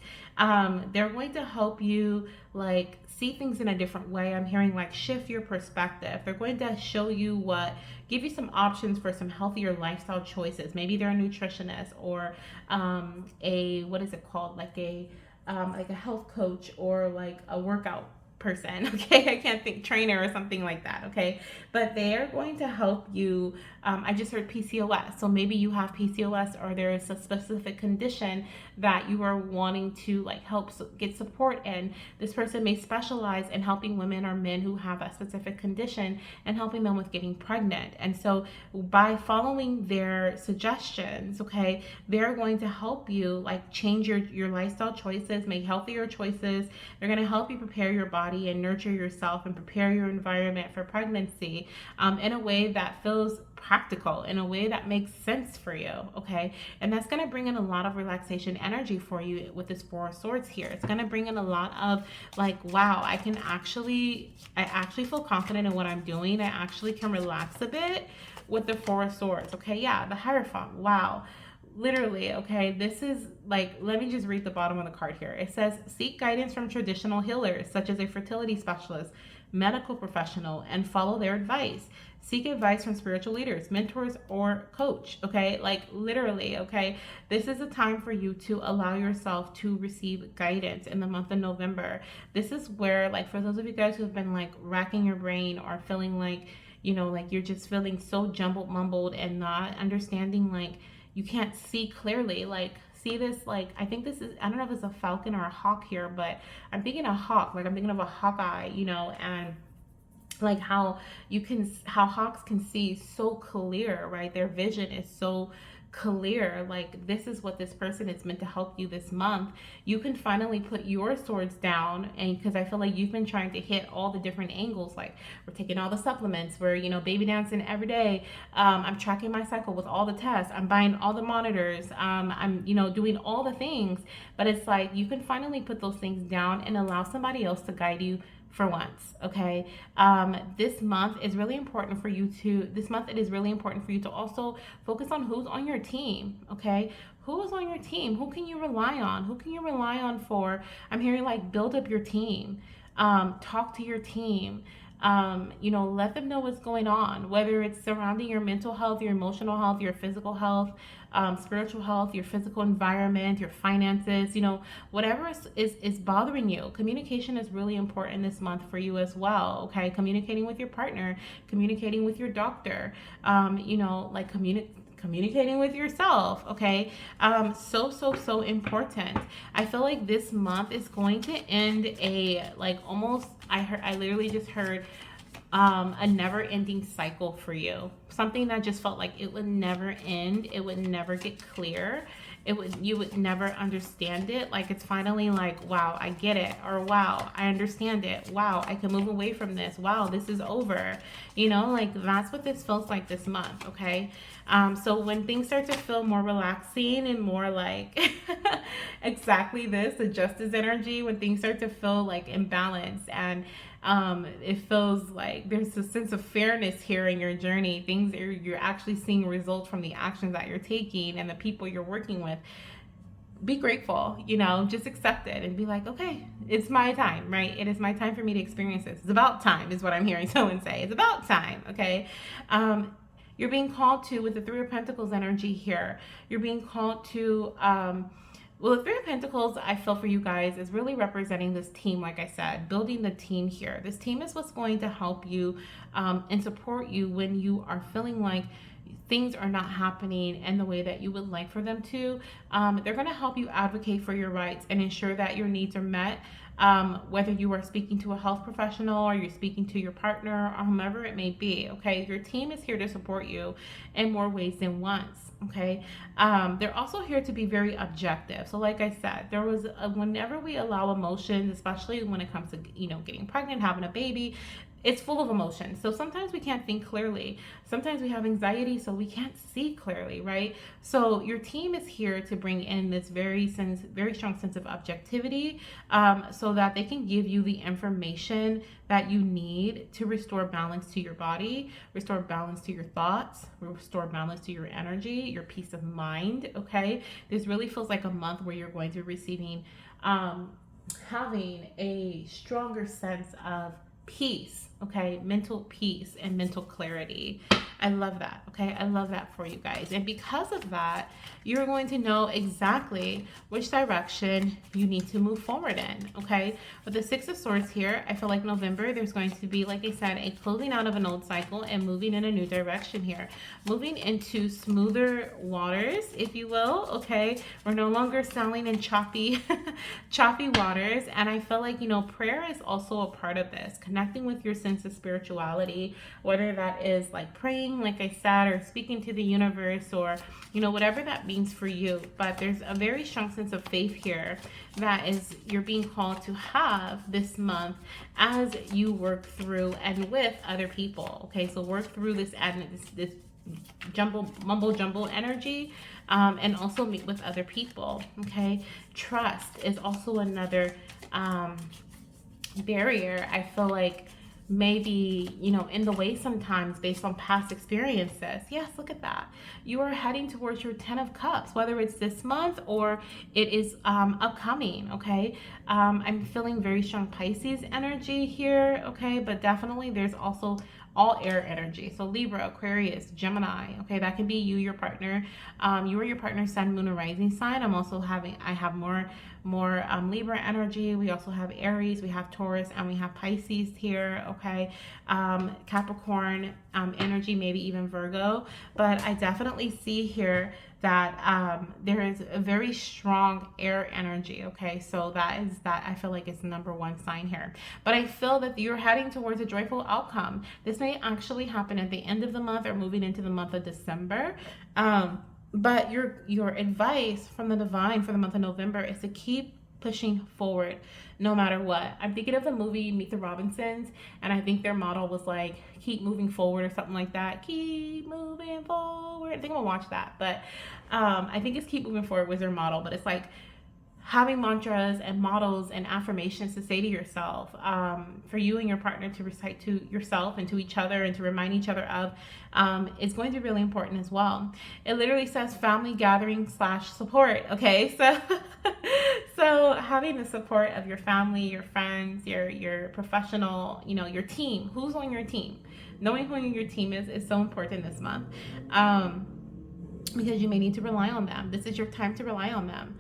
[SPEAKER 2] They're going to help you like see things in a different way. I'm hearing like shift your perspective. They're going to show you give you some options for some healthier lifestyle choices. Maybe they're a nutritionist or what is it called? Like a health coach or like a workout person. Okay, I can't think, trainer or something like that. Okay, but they are going to help you. I just heard PCOS, so maybe you have PCOS or there is a specific condition that you are wanting to like help get support in. This person may specialize in helping women or men who have a specific condition and helping them with getting pregnant. And so by following their suggestions, okay, they're going to help you like change your lifestyle choices, make healthier choices. They're going to help you prepare your body and nurture yourself and prepare your environment for pregnancy in a way that feels practical, in a way that makes sense for you. Okay, and that's going to bring in a lot of relaxation energy for you with this Four of Swords here. It's going to bring in a lot of like, wow, I actually feel confident in what I'm doing. I actually can relax a bit with the Four of Swords. Okay, yeah, the Hierophant. Wow, literally. Okay, this is like, let me just read the bottom of the card here. It says seek guidance from traditional healers such as a fertility specialist, medical professional, and follow their advice. Seek advice from spiritual leaders, mentors, or coach. Okay, like literally. Okay, this is a time for you to allow yourself to receive guidance in the month of November. This is where, like, for those of you guys who have been like racking your brain or feeling like, like you're just feeling so jumbled, mumbled, and not understanding, like you can't see clearly, like see this, like I think this is, I don't know if it's a falcon or a hawk here, but I'm thinking a hawk, like I'm thinking of a hawkeye, and like how hawks can see so clear, right? Their vision is so clear. Like this is what this person is meant to help you this month. You can finally put your swords down, and because I feel like you've been trying to hit all the different angles, like we're taking all the supplements, we're baby dancing every day, I'm tracking my cycle with all the tests, I'm buying all the monitors, I'm doing all the things, but it's like you can finally put those things down and allow somebody else to guide you for once. Okay, this month is really important for you to it is really important for you to also focus on who's on your team. Okay, who is on your team? Who can you rely on? Who can you rely on for, I'm hearing like build up your team, talk to your team, let them know what's going on, whether it's surrounding your mental health, your emotional health, your physical health, spiritual health, your physical environment, your finances, whatever is bothering you. Communication is really important this month for you as well. Okay, communicating with your partner, communicating with your doctor, like communicating with yourself, okay? So important. I feel like this month is going to end a, like, almost, I literally just heard a never ending cycle for you. Something that just felt like it would never end, it would never get clear. You would never understand it. Like, it's finally like, wow, I get it, or wow, I understand it. Wow, I can move away from this. Wow, this is over. Like, that's what this feels like this month, okay? So when things start to feel more relaxing and more like exactly this, the justice energy, when things start to feel like imbalanced, and it feels like there's a sense of fairness here in your journey. You're actually seeing results from the actions that you're taking and the people you're working with. Be grateful, just accept it and be like, okay, it's my time, right? It is my time for me to experience this. It's about time, is what I'm hearing someone say. It's about time, okay? You're being called to, with the Three of Pentacles energy here, you're being called to, well, the Three of Pentacles, I feel for you guys, is really representing this team, like I said, building the team here. This team is what's going to help you and support you when you are feeling like things are not happening in the way that you would like for them to. They're going to help you advocate for your rights and ensure that your needs are met. Whether you are speaking to a health professional or you're speaking to your partner or whomever it may be, okay? Your team is here to support you in more ways than once, okay? They're also here to be very objective. So like I said, whenever we allow emotions, especially when it comes to, getting pregnant, having a baby, it's full of emotions. So sometimes we can't think clearly. Sometimes we have anxiety, so we can't see clearly, right? So your team is here to bring in this very strong sense of objectivity, so that they can give you the information that you need to restore balance to your body, restore balance to your thoughts, restore balance to your energy, your peace of mind, okay? This really feels like a month where you're going to be receiving, having a stronger sense of peace, okay? Mental peace and mental clarity. I love that, okay? I love that for you guys. And because of that, you're going to know exactly which direction you need to move forward in, okay? With the Six of Swords here, I feel like November, there's going to be, like I said, a closing out of an old cycle and moving in a new direction here. Moving into smoother waters, if you will, okay? We're no longer sailing in choppy, choppy waters. And I feel like, prayer is also a part of this. Connecting with your sense of spirituality, whether that is like praying, like I said, or speaking to the universe, or whatever that means for you. But there's a very strong sense of faith here that you're being called to have this month as you work through and with other people, okay? So work through this mumbo jumbo energy, and also meet with other people, okay? Trust is also another barrier. I feel like maybe, in the way sometimes based on past experiences. Yes, look at that. You are heading towards your 10 of Cups, whether it's this month or it is upcoming, okay? I'm feeling very strong Pisces energy here, okay? But definitely there's also all air energy. So Libra, Aquarius, Gemini, okay? That can be you, your partner. You or your partner's sun, moon, or rising sign. I have more Libra energy. We also have Aries, we have Taurus, and we have Pisces here, okay? Capricorn energy, maybe even Virgo. But I definitely see here that there is a very strong air energy, okay? So that I feel like it's the number one sign here. But I feel that you're heading towards a joyful outcome. This may actually happen at the end of the month or moving into the month of December. But your advice from the divine for the month of November is to keep pushing forward no matter what. I'm thinking of the movie Meet the Robinsons, and I think their motto was like, keep moving forward or something like that. Keep moving forward. I think I'm gonna watch that. But I think it's keep moving forward was their motto, but it's like having mantras and mottos and affirmations to say to yourself, for you and your partner to recite to yourself and to each other and to remind each other of, is going to be really important as well. It literally says family gathering / support, okay? So having the support of your family, your friends, your professional, your team. Who's on your team? Knowing who your team is so important this month. because you may need to rely on them. This is your time to rely on them.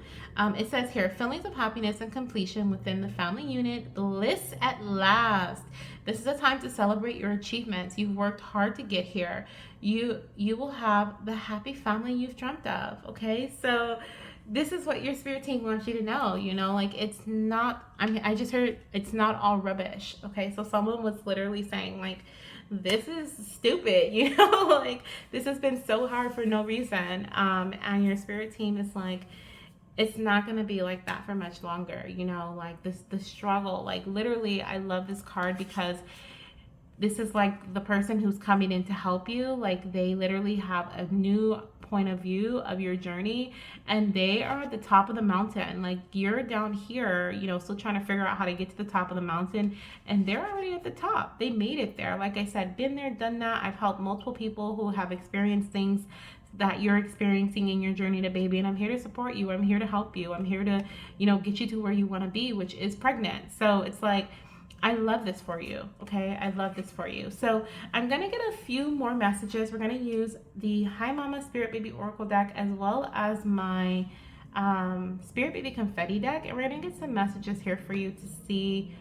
[SPEAKER 2] It says here, feelings of happiness and completion within the family unit, bliss at last. This is a time to celebrate your achievements. You've worked hard to get here. You will have the happy family you've dreamt of. Okay, so this is what your spirit team wants you to know. You know, like it's not. I mean, I just heard it's not all rubbish. Okay, so someone was literally saying like, this is stupid, you know, like this has been so hard for no reason. And your spirit team is like, it's not going to be like that for much longer, you know, like this, the struggle, like literally, I love this card because this is like the person who's coming in to help you, like they literally have a new point of view of your journey, and they are at the top of the mountain, like you're down here, you know, still trying to figure out how to get to the top of the mountain, and they're already at the top. They made it there. Like I said, been there, done that. I've helped multiple people who have experienced things that you're experiencing in your journey to baby, and I'm here to support you. I'm here to help you. I'm here to, you know, get you to where you want to be, which is pregnant. So it's like, I love this for you, okay? I love this for you. So I'm going to get a few more messages. We're going to use the Hi Mama Spirit Baby Oracle deck as well as my Spirit Baby Confetti deck. And we're going to get some messages here for you to see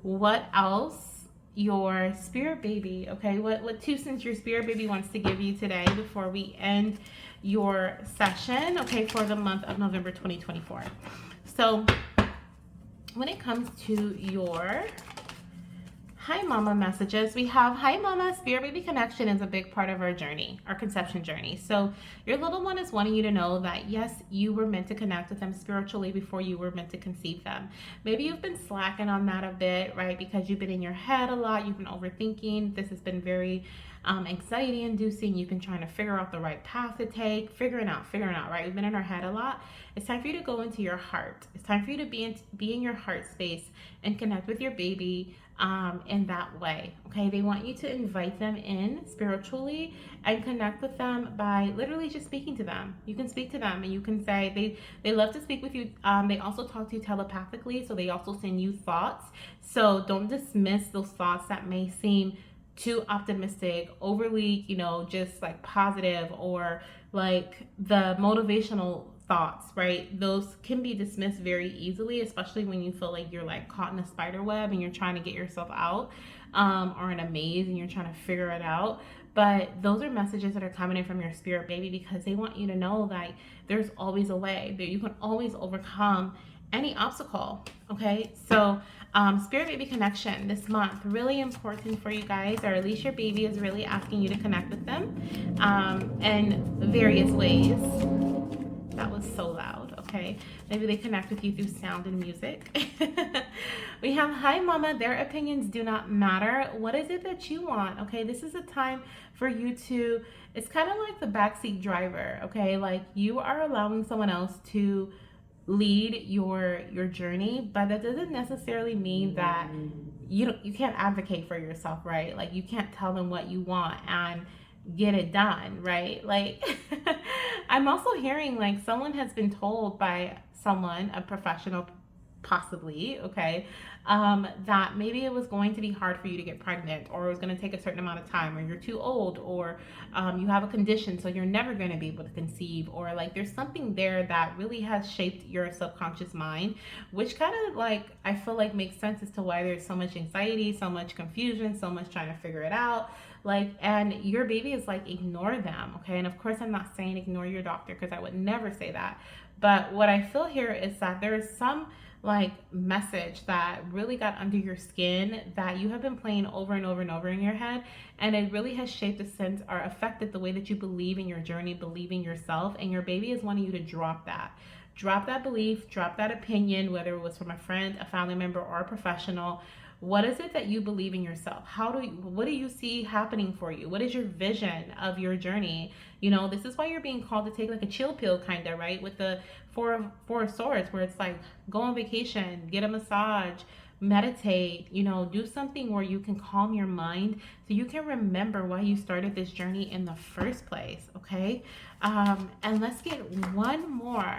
[SPEAKER 2] what else your spirit baby, okay? What 2 cents your spirit baby wants to give you today before we end your session, okay, for the month of November 2024. So when it comes to your Hi Mama messages, we have Hi Mama, Spirit Baby connection is a big part of our journey, our conception journey. So your little one is wanting you to know that yes, you were meant to connect with them spiritually before you were meant to conceive them. Maybe you've been slacking on that a bit, right? Because you've been in your head a lot, you've been overthinking. This has been very anxiety inducing. You've been trying to figure out the right path to take, figuring out, right? We've been in our head a lot. It's time for you to go into your heart. It's time for you to be in your heart space and connect with your baby in that way. Okay, they want you to invite them in spiritually and connect with them by literally just speaking to them. You can speak to them and you can say they love to speak with you. They also talk to you telepathically, so they also send you thoughts. So don't dismiss those thoughts that may seem too optimistic, overly, you know, just like positive, or like the motivational thoughts, right? Those can be dismissed very easily, especially when you feel like you're like caught in a spider web and you're trying to get yourself out, or in a maze and you're trying to figure it out. But those are messages that are coming in from your spirit baby because they want you to know that there's always a way, that you can always overcome any obstacle. Okay, so spirit baby connection this month, really important for you guys, or at least your baby is really asking you to connect with them in various ways. That was so loud, okay? Maybe they connect with you through sound and music. We have Hi Mama, their opinions do not matter. What is it that you want? Okay, this is a time for you to, it's kind of like the backseat driver, okay? Like you are allowing someone else to lead your journey, but that doesn't necessarily mean that you can't advocate for yourself, right? Like you can't tell them what you want and get it done, right? Like I'm also hearing like someone has been told by someone, a professional possibly, okay, that maybe it was going to be hard for you to get pregnant, or it was going to take a certain amount of time, or you're too old, or you have a condition so you're never going to be able to conceive, or like there's something there that really has shaped your subconscious mind, which kind of like I feel like makes sense as to why there's so much anxiety, so much confusion, so much trying to figure it out. Like, and your baby is like, ignore them, okay? And of course I'm not saying ignore your doctor, because I would never say that, but what I feel here is that there is some like message that really got under your skin that you have been playing over and over and over in your head, and it really has shaped a sense or affected the way that you believe in your journey, believe in yourself, and your baby is wanting you to drop that belief, drop that opinion, whether it was from a friend, a family member, or a professional. What is it that you believe in yourself? What do you see happening for you? What is your vision of your journey? You know, this is why you're being called to take like a chill pill, kind of, right? With the four of swords, where it's like go on vacation, get a massage, meditate, do something where you can calm your mind so you can remember why you started this journey in the first place, okay? And let's get one more.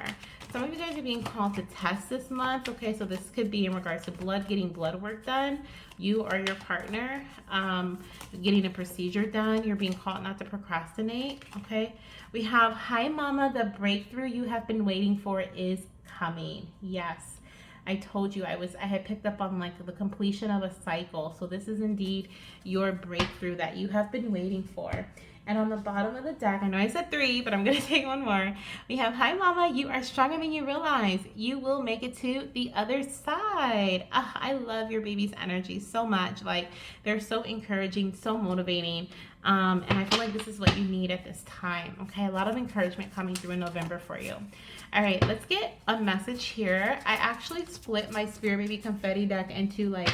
[SPEAKER 2] Some of you guys are being called to test this month, okay? So this could be in regards to getting blood work done. You or your partner getting a procedure done. You're being called not to procrastinate, okay? We have, hi mama, the breakthrough you have been waiting for is coming. Yes. I told you I had picked up on like the completion of a cycle. So this is indeed your breakthrough that you have been waiting for. And on the bottom of the deck, I know I said 3, but I'm going to take one more. We have, hi mama, you are stronger than you realize. You will make it to the other side. I love your baby's energy so much. Like, they're so encouraging, so motivating. And I feel like this is what you need at this time. Okay, a lot of encouragement coming through in November for you. All right, let's get a message here. I actually split my Spirit Baby Confetti deck into like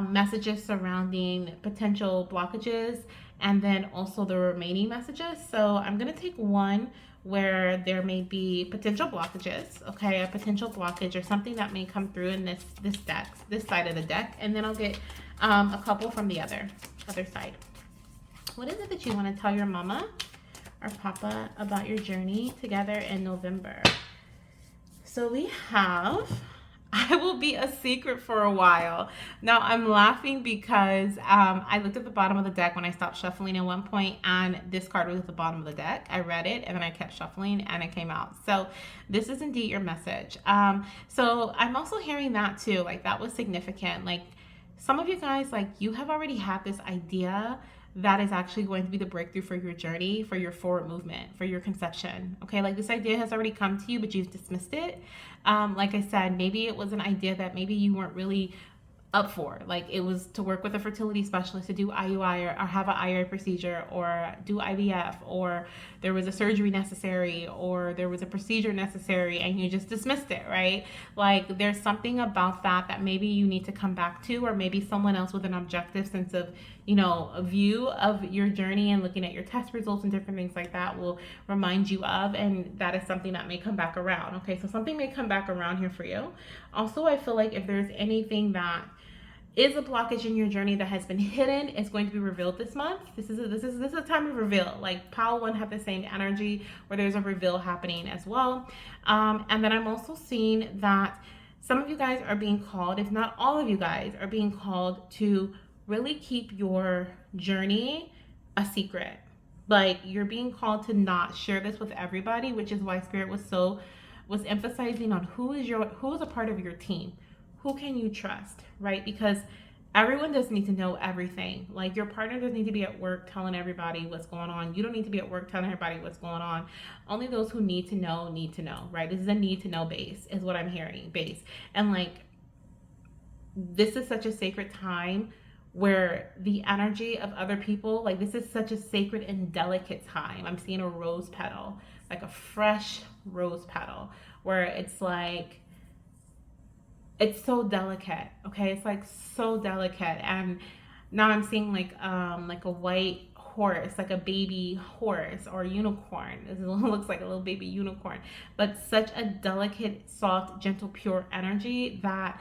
[SPEAKER 2] messages surrounding potential blockages and then also the remaining messages. So I'm going to take one where there may be potential blockages, okay, a potential blockage or something that may come through in this deck, this side of the deck, and then I'll get a couple from the other side. What is it that you want to tell your mama or papa about your journey together in November? So we have, I will be a secret for a while. Now I'm laughing because I looked at the bottom of the deck when I stopped shuffling at one point, and this card was at the bottom of the deck. I read it and then I kept shuffling and it came out. So this is indeed your message. So I'm also hearing that too. Like, that was significant. Like, some of you guys, like, you have already had this idea that is actually going to be the breakthrough for your journey, for your forward movement, for your conception. Okay, like, this idea has already come to you, but you've dismissed it. Like I said, maybe it was an idea that maybe you weren't really up for. Like, it was to work with a fertility specialist to do IUI or have an IUI procedure or do IVF, or there was a surgery necessary or there was a procedure necessary and you just dismissed it, right? Like, there's something about that maybe you need to come back to, or maybe someone else with an objective sense of, a view of your journey and looking at your test results and different things like that will remind you of, and that is something that may come back around. Okay, so something may come back around here for you. Also, I feel like if there's anything that is a blockage in your journey that has been hidden, it's going to be revealed this month. This is a time of reveal. Like, Pile 1 have the same energy where there's a reveal happening as well. And then I'm also seeing that some of you guys are being called, if not all of you guys, are being called to really keep your journey a secret. Like, you're being called to not share this with everybody, which is why Spirit was emphasizing on who is a part of your team. Who can you trust, right? Because everyone doesn't need to know everything. Like, your partner doesn't need to be at work telling everybody what's going on. You don't need to be at work telling everybody what's going on. Only those who need to know, right? This is a need to know base, is what I'm hearing, base. And like, this is such a sacred time where the energy of other people, like, this is such a sacred and delicate time. I'm seeing a rose petal, like a fresh rose petal, where it's like, it's so delicate. Okay, it's like so delicate. And now I'm seeing like a white horse, like a baby horse or unicorn. It looks like a little baby unicorn, but such a delicate, soft, gentle, pure energy that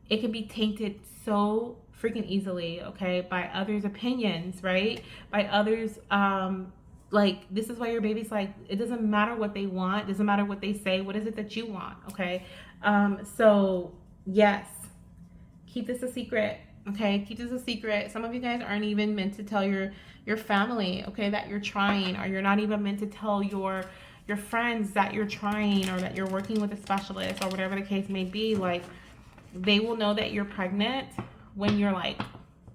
[SPEAKER 2] it can be tainted so freaking easily, okay, by others' opinions, right? By others, like, this is why your baby's like, it doesn't matter what they want, it doesn't matter what they say, what is it that you want, okay? So yes, keep this a secret, okay? Keep this a secret. Some of you guys aren't even meant to tell your family, okay, that you're trying, or you're not even meant to tell your friends that you're trying, or that you're working with a specialist, or whatever the case may be. Like, they will know that you're pregnant when you're like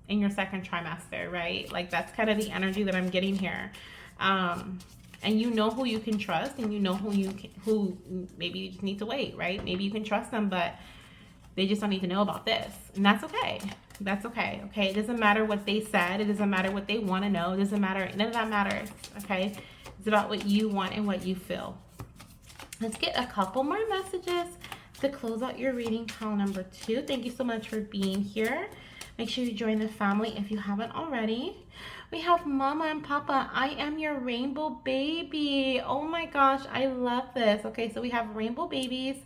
[SPEAKER 2] in your second trimester, right? Like, that's kind of the energy that I'm getting here. And you know who you can trust, and you know who maybe you just need to wait, right? Maybe you can trust them, but they just don't need to know about this, and that's okay. That's okay. Okay, it doesn't matter what they said. It doesn't matter what they want to know. It doesn't matter. None of that matters. Okay, it's about what you want and what you feel. Let's get a couple more messages to close out your reading, pile number 2. Thank you so much for being here. Make sure you join the family if you haven't already. We have Mama and Papa. I am your rainbow baby. Oh my gosh, I love this. Okay, so we have rainbow babies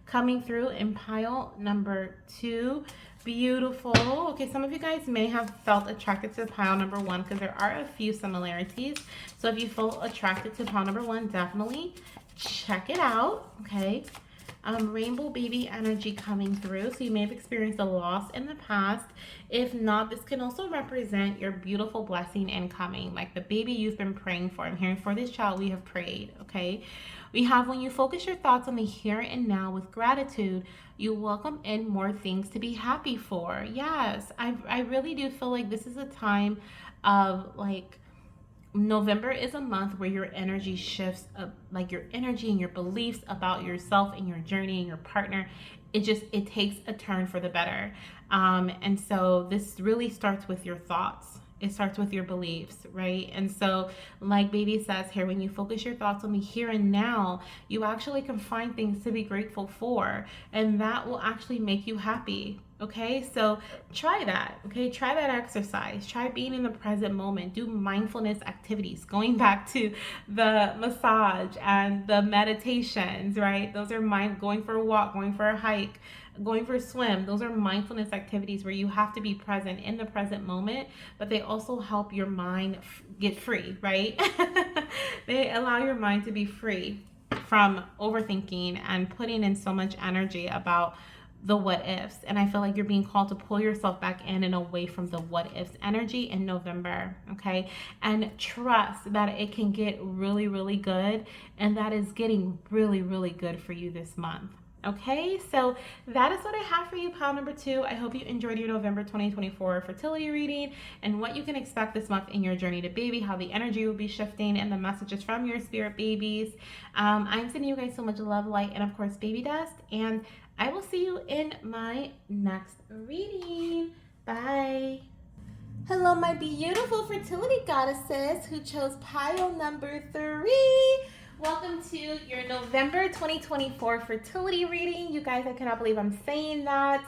[SPEAKER 2] coming through in pile number 2. Beautiful. Okay, some of you guys may have felt attracted to pile number 1 because there are a few similarities. So if you feel attracted to pile number 1, definitely check it out. Okay. Rainbow baby energy coming through. So you may have experienced a loss in the past. If not, this can also represent your beautiful blessing incoming, like the baby you've been praying for. I'm hearing for this child we have prayed, okay? We have when you focus your thoughts on the here and now with gratitude, you welcome in more things to be happy for. Yes, I really do feel like this is a time of like November is a month where your energy shifts up, like your energy and your beliefs about yourself and your journey and your partner. It takes a turn for the better. And so this really starts with your thoughts. It starts with your beliefs, right? And so, like Baby says here, when you focus your thoughts on the here and now, you actually can find things to be grateful for, and that will actually make you happy. Okay, so try that. Okay, try that exercise. Try being in the present moment. Do mindfulness activities. Going back to the massage and the meditations, right? Those are going for a walk, going for a hike, going for a swim. Those are mindfulness activities where you have to be present in the present moment, but they also help your mind get free, right? They allow your mind to be free from overthinking and putting in so much energy about the what ifs. And I feel like you're being called to pull yourself back in and away from the what ifs energy in November. Okay. And trust that it can get really, really good. And that is getting really, really good for you this month. Okay, so that is what I have for you, pile number 2. I hope you enjoyed your November 2024 fertility reading and what you can expect this month in your journey to baby, how the energy will be shifting, and the messages from your spirit babies. I'm sending you guys so much love, light, and of course, baby dust. And I will see you in my next reading. Bye. Hello, my beautiful fertility goddesses who chose pile number 3. Welcome to your November 2024 fertility reading. You guys, I cannot believe I'm saying that.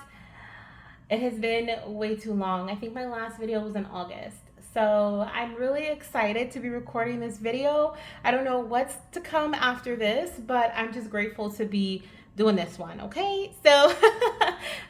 [SPEAKER 2] It has been way too long. I think my last video was in August. So I'm really excited to be recording this video. I don't know what's to come after this, but I'm just grateful to be doing this one, okay? So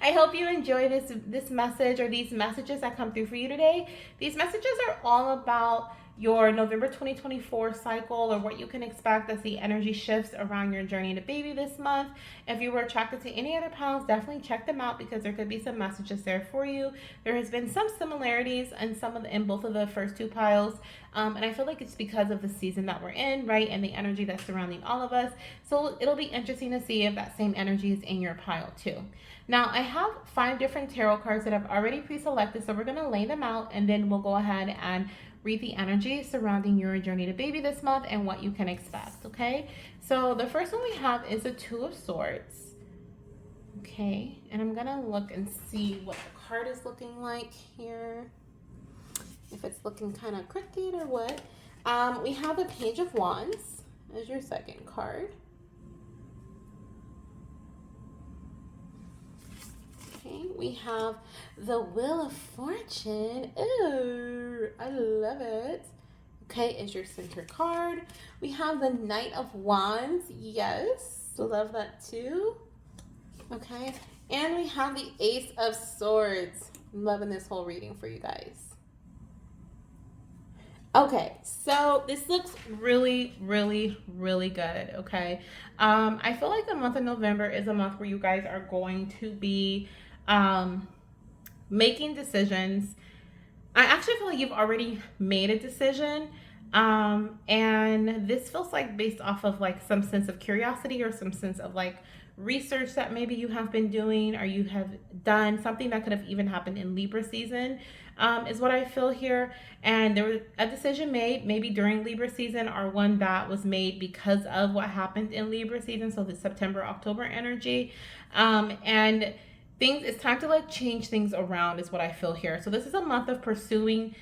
[SPEAKER 2] I hope you enjoy this message or these messages that come through for you today. These messages are all about your November 2024 cycle or what you can expect as the energy shifts around your journey to baby this month. If you were attracted to any other piles, definitely check them out because there could be some messages there for you. There has been some similarities in both of the first 2 piles. And I feel like it's because of the season that we're in, right? And the energy that's surrounding all of us. So it'll be interesting to see if that same energy is in your pile too. Now, I have 5 different tarot cards that I've already pre-selected. So we're going to lay them out and then we'll go ahead and read the energy surrounding your journey to baby this month and what you can expect, okay? So the first one we have is a 2 of Swords. Okay, and I'm gonna look and see what the card is looking like here. If it's looking kind of crooked or what. We have the Page of Wands as your second card. Okay, we have the Wheel of Fortune. Ooh, I love it. Okay, is your center card. We have the Knight of Wands. Yes, love that too. Okay, and we have the Ace of Swords. I'm loving this whole reading for you guys. Okay, so this looks really, really, really good, okay? I feel like the month of November is a month where you guys are going to be making decisions. I actually feel like you've already made a decision. And this feels like based off of like some sense of curiosity or some sense of like research that maybe you have been doing or you have done something that could have even happened in Libra season, is what I feel here. And there was a decision made maybe during Libra season or one that was made because of what happened in Libra season. So the September, October energy. And it's time to like change things around is what I feel here. So this is a month of pursuing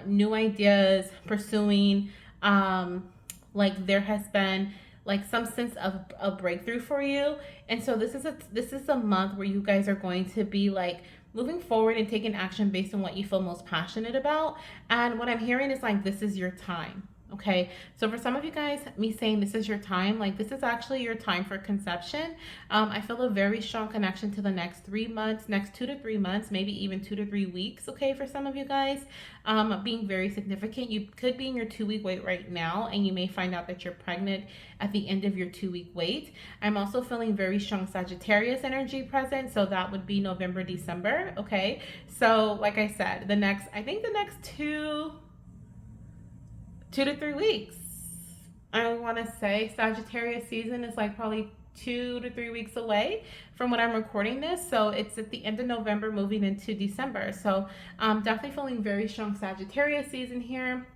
[SPEAKER 2] new ideas, pursuing like there has been like some sense of a breakthrough for you. And so this is a month where you guys are going to be like moving forward and taking action based on what you feel most passionate about. And what I'm hearing is like this is your time. Okay, so for some of you guys, me saying this is your time, like this is actually your time for conception. I feel a very strong connection to the next 3 months, next 2 to 3 months, maybe even 2 to 3 weeks. Okay, for some of you guys, being very significant. You could be in your 2 week wait right now, and you may find out that you're pregnant at the end of your 2 week wait. I'm also feeling very strong Sagittarius energy present, so that would be November, December. Okay, so like I said, I think the next 2 to 3 weeks. I want to say Sagittarius season is like probably 2 to 3 weeks away from when I'm recording this. So it's at the end of November, moving into December. So definitely feeling very strong Sagittarius season here.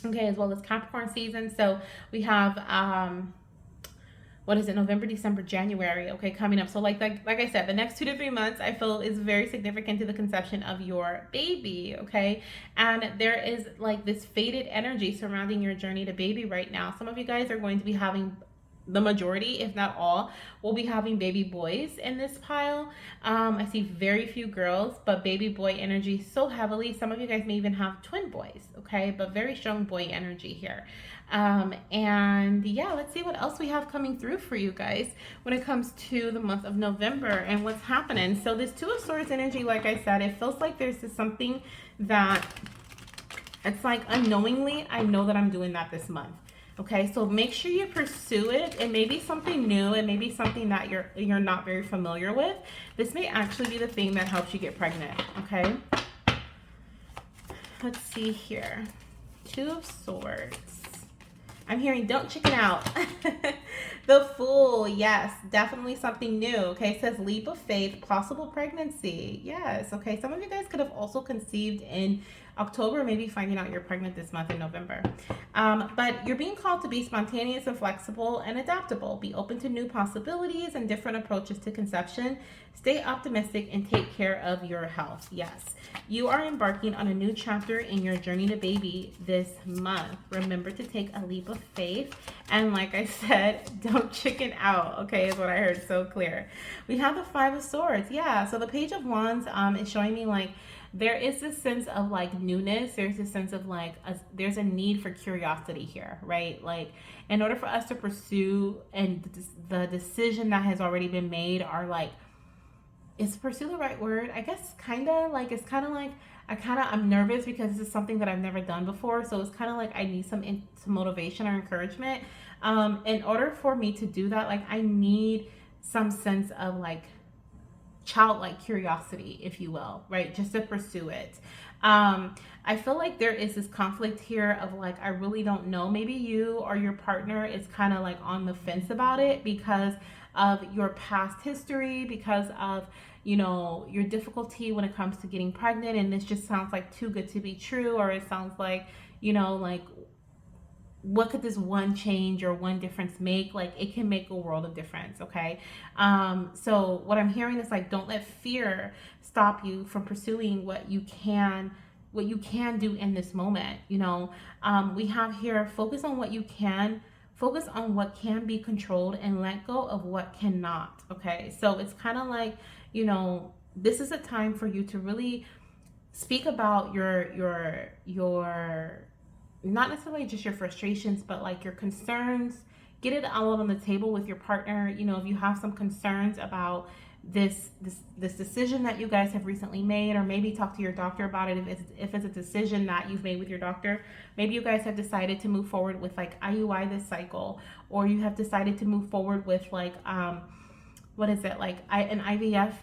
[SPEAKER 2] Okay, as well as Capricorn season. So we have what is it, November, December, January, okay, coming up. So like I said, the next 2 to 3 months I feel is very significant to the conception of your baby, okay? And there is like this faded energy surrounding your journey to baby right now. Some of you guys are going to be having, the majority, if not all, will be having baby boys in this pile. I see very few girls, but baby boy energy so heavily. Some of you guys may even have twin boys, okay? But very strong boy energy here. And yeah, let's see what else we have coming through for you guys when it comes to the month of November and what's happening. So this Two of Swords energy, like I said, it feels like there's something that it's like unknowingly, I know that I'm doing that this month. Okay, so make sure you pursue it. It may be something new. It may be something that you're not very familiar with. This may actually be the thing that helps you get pregnant. Okay, let's see here. Two of Swords. I'm hearing don't chicken out. The Fool, yes, definitely something new. Okay, it says leap of faith, possible pregnancy. Yes, okay. Some of you guys could have also conceived in October, maybe finding out you're pregnant this month in November. But you're being called to be spontaneous and flexible and adaptable. Be open to new possibilities and different approaches to conception. Stay optimistic and take care of your health. Yes, you are embarking on a new chapter in your journey to baby this month. Remember to take a leap of faith. And like I said, don't chicken out, okay, is what I heard so clear. We have the Five of Swords. Yeah, so the Page of Wands is showing me like there is this sense of like newness. There's this sense of like there's a need for curiosity here, right? Like in order for us to pursue and the decision that has already been made are like, is pursue the right word? I guess kind of like, it's kind of like I'm nervous because this is something that I've never done before. So it's kind of like I need some motivation or encouragement. In order for me to do that, like I need some sense of like childlike curiosity, if you will, right? Just to pursue it. I feel like there is this conflict here of like, I really don't know. Maybe you or your partner is kind of like on the fence about it because of your past history, because of, you know, your difficulty when it comes to getting pregnant. And this just sounds like too good to be true, or it sounds like, you know, like what could this one change or one difference make? Like it can make a world of difference. Okay. So what I'm hearing is like, don't let fear stop you from pursuing what you can do in this moment. You know, we have here, focus on what you can, focus on what can be controlled and let go of what cannot. Okay. So it's kind of like, you know, this is a time for you to really speak about your not necessarily just your frustrations, but like your concerns. Get it all on the table with your partner. You know, if you have some concerns about this decision that you guys have recently made, or maybe talk to your doctor about it if it's a decision that you've made with your doctor. Maybe you guys have decided to move forward with like IUI this cycle, or you have decided to move forward with like what is it, like an IVF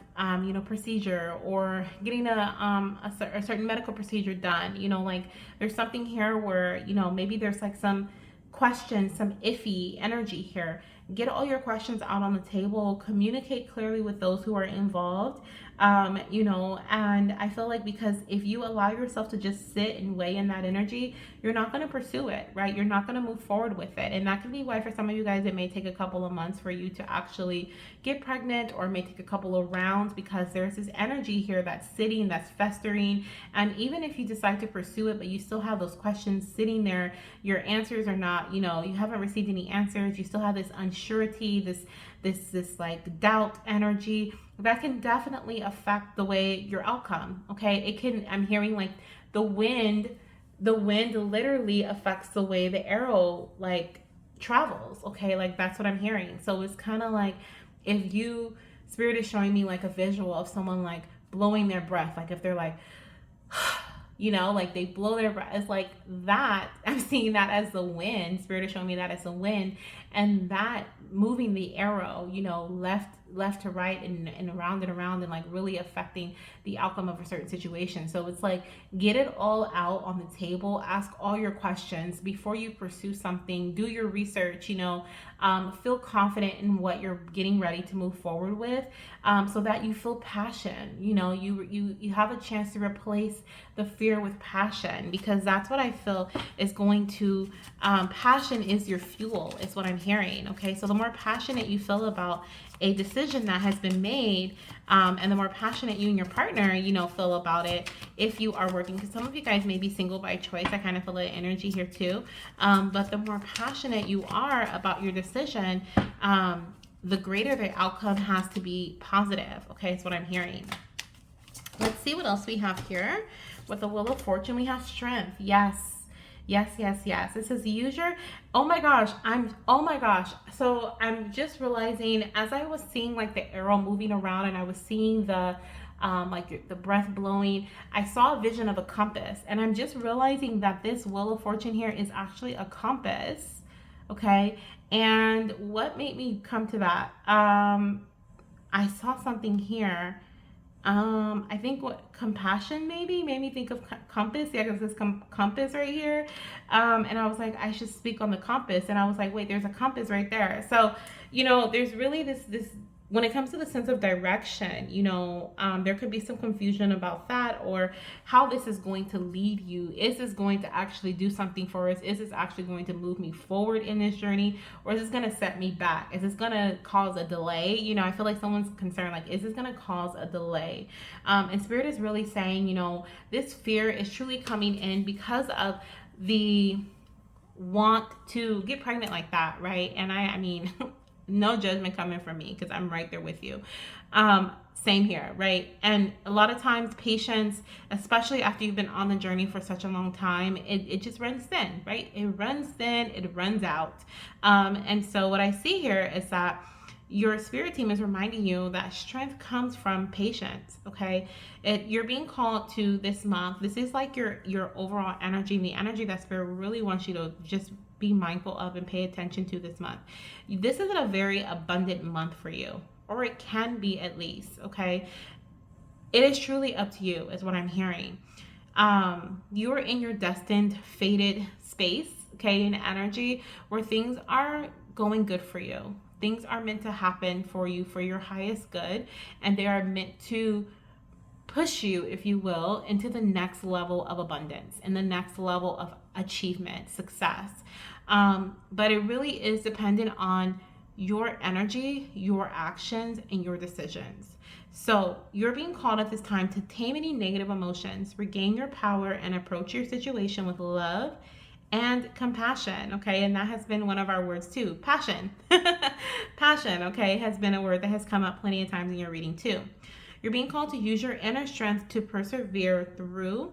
[SPEAKER 2] you know, procedure, or getting a certain medical procedure done. You know, like there's something here where, you know, maybe there's like some questions, some iffy energy here. Get all your questions out on the table, communicate clearly with those who are involved. You know, and I feel like because if you allow yourself to just sit and weigh in that energy, you're not going to pursue it, right? You're not going to move forward with it. And that could be why for some of you guys, it may take a couple of months for you to actually get pregnant, or it may take a couple of rounds, because there's this energy here that's sitting, that's festering. And even if you decide to pursue it, but you still have those questions sitting there, your answers are not, you know, you haven't received any answers. You still have this unsurety, this like doubt energy that can definitely affect the way your outcome. Okay, it can, I'm hearing like the wind the wind literally affects the way the arrow like travels. Okay, like that's what I'm hearing. So it's kind of like if you spirit is showing me like a visual of someone like blowing their breath, like if they're like like they blow their breath. It's like that. I'm seeing that as the wind. Spirit is showing me that as the wind, and that moving the arrow, left to right and around and like really affecting the outcome of a certain situation. So it's like get it all out on the table. Ask all your questions before you pursue something. Do your research. Feel confident in what you're getting ready to move forward with, so that you feel passion. You have a chance to replace the fear with passion, because that's what I feel is going to passion is your fuel, is what I'm hearing. Okay, so the more passionate you feel about a decision that has been made, and the more passionate you and your partner feel about it, if you are working, because some of you guys may be single by choice. I kind of feel the energy here too, but the more passionate you are about your decision, the greater the outcome has to be positive. Okay, that's what I'm hearing. Let's see what else we have here. With the Wheel of Fortune, we have strength. Yes. Yes, yes, yes. It says use your, oh my gosh, oh my gosh. So I'm just realizing as I was seeing like the arrow moving around and I was seeing the, like the breath blowing, I saw a vision of a compass. And I'm just realizing that this Wheel of Fortune here is actually a compass. Okay. And what made me come to that? I saw something here. I think what compassion maybe made me think of compass. Yeah, because this compass right here. And I was like, I should speak on the compass. And I was like, wait, there's a compass right there. So, there's really this when it comes to the sense of direction, there could be some confusion about that, or how this is going to lead you. Is this going to actually do something for us? Is this actually going to move me forward in this journey? Or is this going to set me back? Is this going to cause a delay? I feel like someone's concerned, like, is this going to cause a delay? And Spirit is really saying, this fear is truly coming in because of the want to get pregnant like that, right? And I mean, no judgment coming from me, because I'm right there with you. Same here, right? And a lot of times patience, especially after you've been on the journey for such a long time, it just runs thin, right? It runs thin, it runs out. And so what I see here is that your spirit team is reminding you that strength comes from patience. Okay, you're being called to this month. This is like your overall energy, and the energy that spirit really wants you to just be mindful of and pay attention to this month. This is a very abundant month for you, or it can be at least. Okay, it is truly up to you, is what I'm hearing. You are in your destined, fated space, okay, in energy where things are going good for you. Things are meant to happen for you for your highest good, and they are meant to push you, if you will, into the next level of abundance and the next level of achievement, success. But it really is dependent on your energy, your actions, and your decisions. So you're being called at this time to tame any negative emotions, regain your power, and approach your situation with love and compassion. Okay, and that has been one of our words too. Passion. Passion, okay, has been a word that has come up plenty of times in your reading too. You're being called to use your inner strength to persevere through.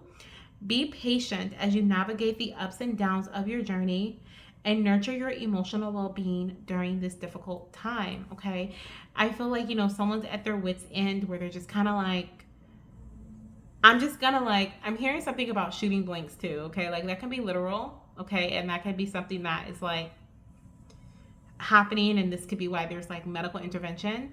[SPEAKER 2] Be patient as you navigate the ups and downs of your journey, and nurture your emotional well-being during this difficult time. Okay, I feel like someone's at their wits end, where they're just kind of like, I'm hearing something about shooting blanks too. Okay, like that can be literal. Okay, and that can be something that is like happening, and this could be why there's like medical intervention,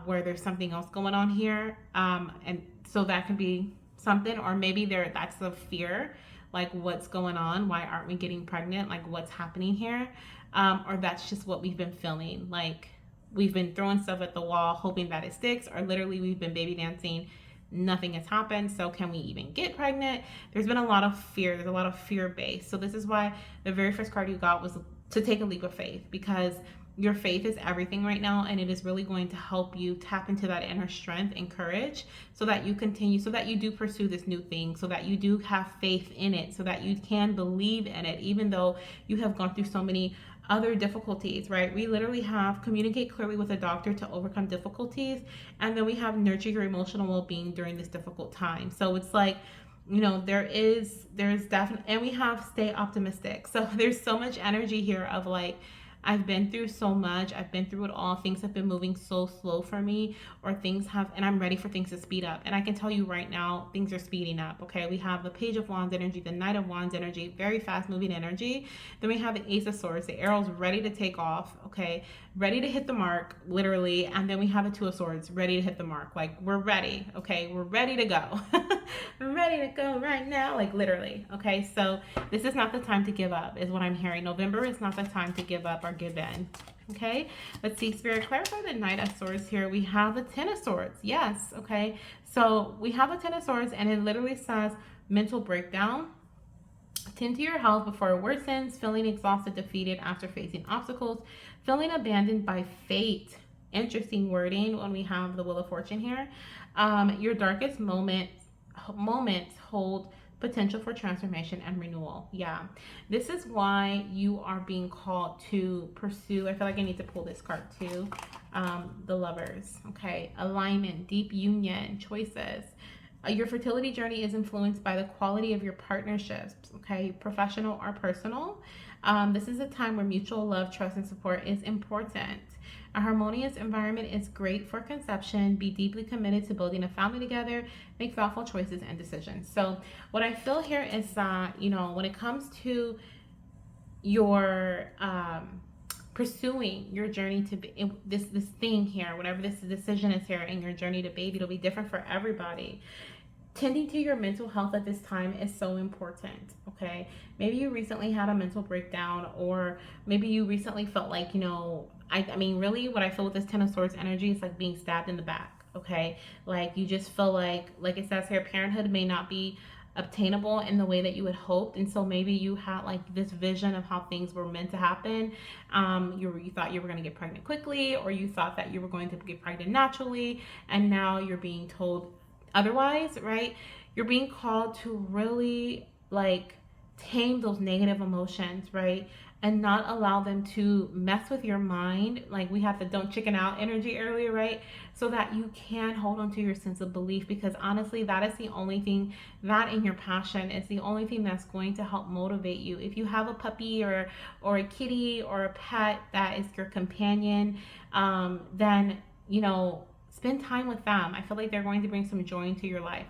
[SPEAKER 2] where there's something else going on here, and so that can be something. Or maybe that's the fear, like what's going on, why aren't we getting pregnant, like what's happening here, or that's just what we've been feeling, like we've been throwing stuff at the wall hoping that it sticks, or literally we've been baby dancing, nothing has happened, so can we even get pregnant? There's been a lot of fear, there's a lot of fear based. So this is why the very first card you got was to take a leap of faith, because your faith is everything right now, and it is really going to help you tap into that inner strength and courage, so that you continue, so that you do pursue this new thing, so that you do have faith in it, so that you can believe in it, even though you have gone through so many other difficulties, right? We literally have communicate clearly with a doctor to overcome difficulties, and then we have nurture your emotional well-being during this difficult time. So it's like there's definitely, and we have stay optimistic. So there's so much energy here of like, I've been through so much. I've been through it all. Things have been moving so slow for me, or things have, and I'm ready for things to speed up. And I can tell you right now, things are speeding up. Okay. We have the Page of Wands energy, the Knight of Wands energy, very fast moving energy. Then we have the Ace of Swords, the arrow's ready to take off. Okay. Ready to hit the mark, literally. And then we have the Two of Swords, ready to hit the mark. Like, we're ready. Okay. We're ready to go. I'm ready to go right now, like literally. Okay, so this is not the time to give up, is what I'm hearing. November is not the time to give up or give in. Okay, let's see, Spirit, clarify the Knight of Swords here. We have the Ten of Swords. Yes, okay, so we have the Ten of Swords, and it literally says mental breakdown. Tend to your health before it worsens, feeling exhausted, defeated after facing obstacles, feeling abandoned by fate. Interesting wording when we have the Wheel of Fortune here. Your darkest moments hold potential for transformation and renewal. Yeah, this is why you are being called to pursue. I feel like I need to pull this card too. The Lovers. Okay, alignment, deep union, choices. Your fertility journey is influenced by the quality of your partnerships, okay, professional or personal. This is a time where mutual love, trust, and support is important. A harmonious environment is great for conception. Be deeply committed to building a family together. Make thoughtful choices and decisions. So, what I feel here is that, when it comes to your pursuing your journey to be, this thing here, whatever this decision is here in your journey to baby, it'll be different for everybody. Tending to your mental health at this time is so important. Okay, maybe you recently had a mental breakdown, or maybe you recently felt like, I mean, really, what I feel with this Ten of Swords energy is like being stabbed in the back. Okay, like you just feel like it says here, parenthood may not be obtainable in the way that you had hoped, and so maybe you had like this vision of how things were meant to happen. You thought you were going to get pregnant quickly, or you thought that you were going to get pregnant naturally, and now you're being told otherwise, right? You're being called to really like tame those negative emotions, right? And not allow them to mess with your mind. Like we had the don't chicken out energy earlier, right? So that you can hold on to your sense of belief, because honestly, that is the only thing, that in your passion is the only thing that's going to help motivate you. If you have a puppy or a kitty or a pet that is your companion, then spend time with them. I feel like they're going to bring some joy into your life.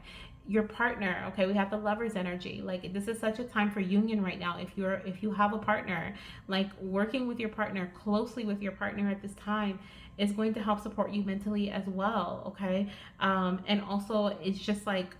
[SPEAKER 2] Your partner, okay, we have the Lovers energy. Like this is such a time for union right now. If you have a partner, like working with your partner, closely with your partner at this time is going to help support you mentally as well. Okay, and also it's just like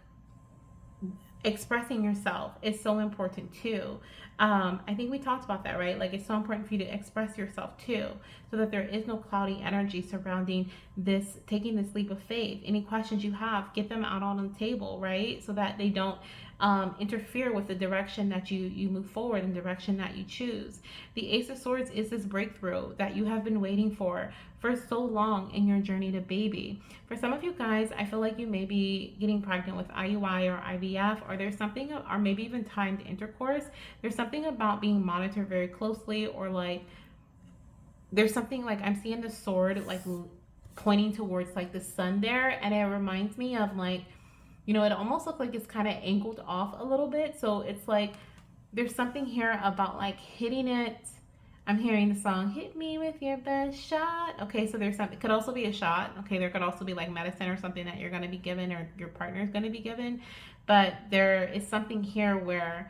[SPEAKER 2] expressing yourself is so important too. I think we talked about that, right? Like it's so important for you to express yourself too, so that there is no cloudy energy surrounding this, taking this leap of faith. Any questions you have, get them out on the table, right? So that they don't interfere with the direction that you move forward and direction that you choose. The Ace of Swords is this breakthrough that you have been waiting for so long in your journey to baby. For some of you guys, I feel like you may be getting pregnant with IUI or IVF, or there's something, or maybe even timed intercourse. There's something about being monitored very closely, or like there's something like I'm seeing the sword like pointing towards like the sun there, and it reminds me of like, it almost looks like it's kind of angled off a little bit. So it's like there's something here about like hitting it. I'm hearing the song "Hit Me with Your Best Shot." Okay, so there's something. It could also be a shot. Okay, there could also be like medicine or something that you're going to be given, or your partner is going to be given. But there is something here where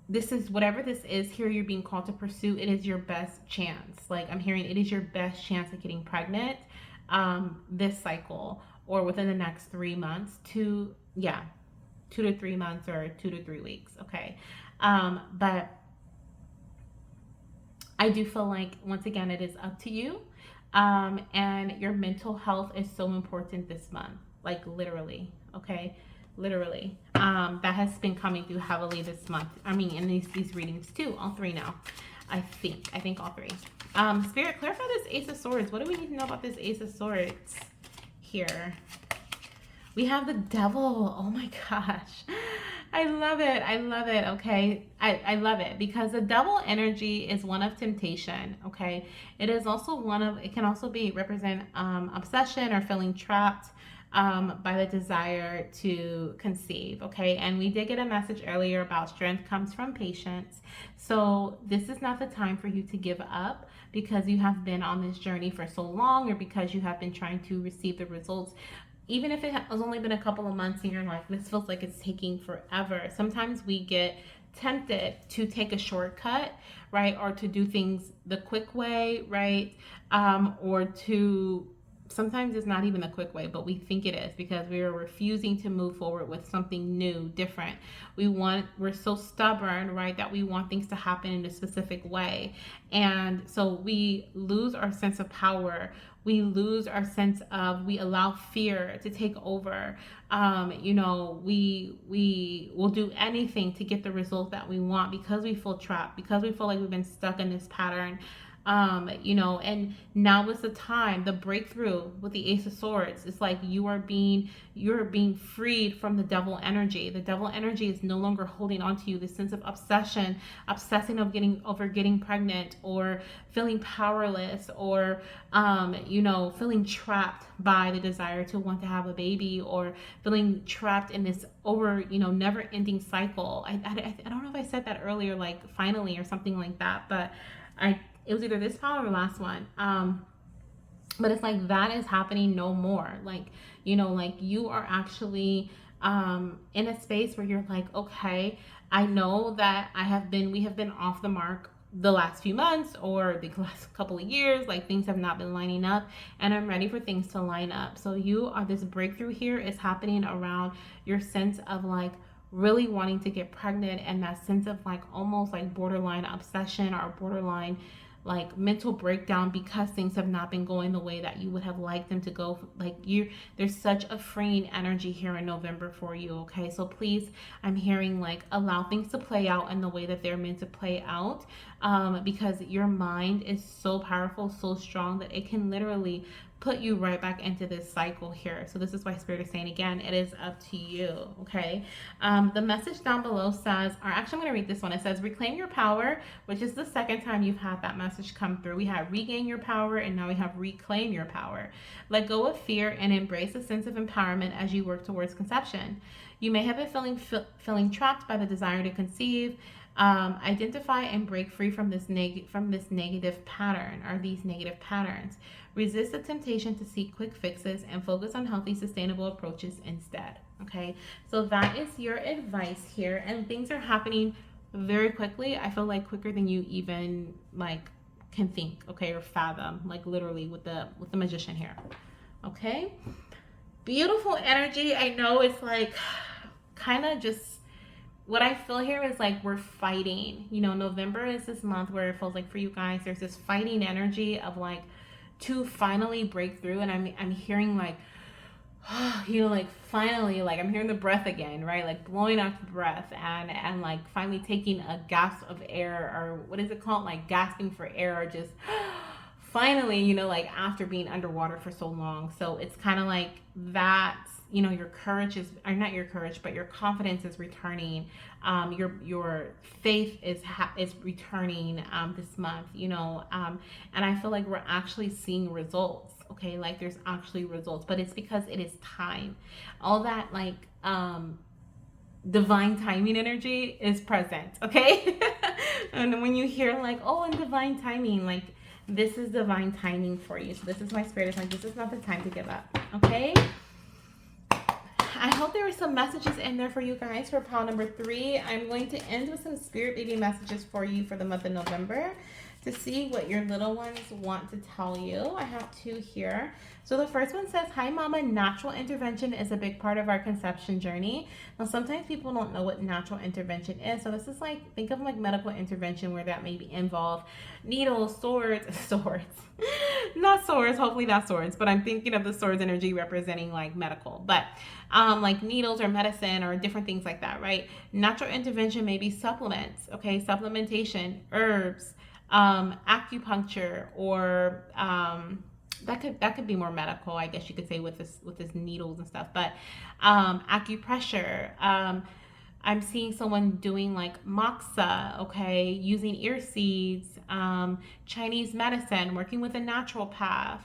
[SPEAKER 2] this is, whatever this is here, you're being called to pursue. It is your best chance. Like I'm hearing, it is your best chance of getting pregnant this cycle, or within the next 3 months. 2 to 3 months, or 2 to 3 weeks. Okay, but I do feel like, once again, it is up to you. And your mental health is so important this month, like literally, okay? Literally. That has been coming through heavily this month. I mean, in these readings too, all three now. I think all three. Spirit, clarify this Ace of Swords. What do we need to know about this Ace of Swords here? We have the Devil. Oh my gosh. I love it. I love it. Okay. I love it, because the Devil energy is one of temptation. Okay. It is also it can also be represent obsession or feeling trapped. by the desire to conceive. Okay, and we did get a message earlier about strength comes from patience. So this is not the time for you to give up because you have been on this journey for so long, or because you have been trying to receive the results. Even if it has only been a couple of months and you're like, this feels like it's taking forever. Sometimes we get tempted to take a shortcut, right? Or to do things the quick way, right? Or to, sometimes it's not even the quick way, but we think it is because we are refusing to move forward with something new, different. We're so stubborn, right, that we want things to happen in a specific way. And so we lose our sense of power. We lose our sense of, we allow fear to take over. We will do anything to get the result that we want because we feel trapped, because we feel like we've been stuck in this pattern. And now is the time, the breakthrough with the Ace of Swords. It's like you're being freed from the devil energy. The devil energy is no longer holding on to you. This sense of obsessing of getting pregnant, or feeling powerless, or feeling trapped by the desire to want to have a baby, or feeling trapped in this never ending cycle. I don't know if I said that earlier, like finally or something like that, but it was either this time or the last one. But it's like that is happening no more. Like, like you are actually in a space where you're like, okay, I know that we have been off the mark the last few months or the last couple of years. Like, things have not been lining up, and I'm ready for things to line up. So this breakthrough here is happening around your sense of like really wanting to get pregnant, and that sense of like almost like borderline obsession or borderline like mental breakdown because things have not been going the way that you would have liked them to go. Like, there's such a freeing energy here in November for you. Okay, so please, I'm hearing like allow things to play out in the way that they're meant to play out, because your mind is so powerful, so strong, that it can literally put you right back into this cycle here. So this is why Spirit is saying again, it is up to you. Okay. The message down below says, or actually I'm going to read this one. It says, reclaim your power, which is the second time you've had that message come through. We have regain your power, and now we have reclaim your power. Let go of fear and embrace a sense of empowerment as you work towards conception. You may have been feeling trapped by the desire to conceive. Identify and break free from this negative pattern, or these negative patterns. Resist the temptation to seek quick fixes and focus on healthy, sustainable approaches instead. Okay, so that is your advice here, and things are happening very quickly. I feel like quicker than you even like can think, okay, or fathom, like literally with the magician here. Okay, beautiful energy. I know it's like kind of just what I feel here is like we're fighting. November is this month where it feels like for you guys there's this fighting energy of like to finally break through, and I'm hearing like like finally, like I'm hearing the breath again, right? Like blowing out the breath, and like finally taking a gasp of air, or what is it called? Like gasping for air, or just finally, like after being underwater for so long. So it's kind of like that, your courage is, or not your courage, but your confidence is returning. Your faith is returning this month, and I feel like we're actually seeing results. Okay, like there's actually results, but it's because it is time. All that like divine timing energy is present. Okay, and when you hear like, oh, and divine timing, like this is divine timing for you. So this is why Spirit is like, this is not the time to give up. Okay, I hope there were some messages in there for you guys for pile number 3. I'm going to end with some spirit baby messages for you for the month of November to see what your little ones want to tell you. I have 2 here. So the first one says, hi mama, natural intervention is a big part of our conception journey. Now sometimes people don't know what natural intervention is. So this is like, think of like medical intervention where that may involve needles, swords, not swords, hopefully not swords, but I'm thinking of the swords energy representing like medical, but like needles or medicine or different things like that, right? Natural intervention may be supplements, okay, supplementation, herbs, acupuncture, or that could be more medical, I guess you could say, with this needles and stuff. But acupressure. I'm seeing someone doing like moxa, okay, using ear seeds, Chinese medicine, working with a naturopath.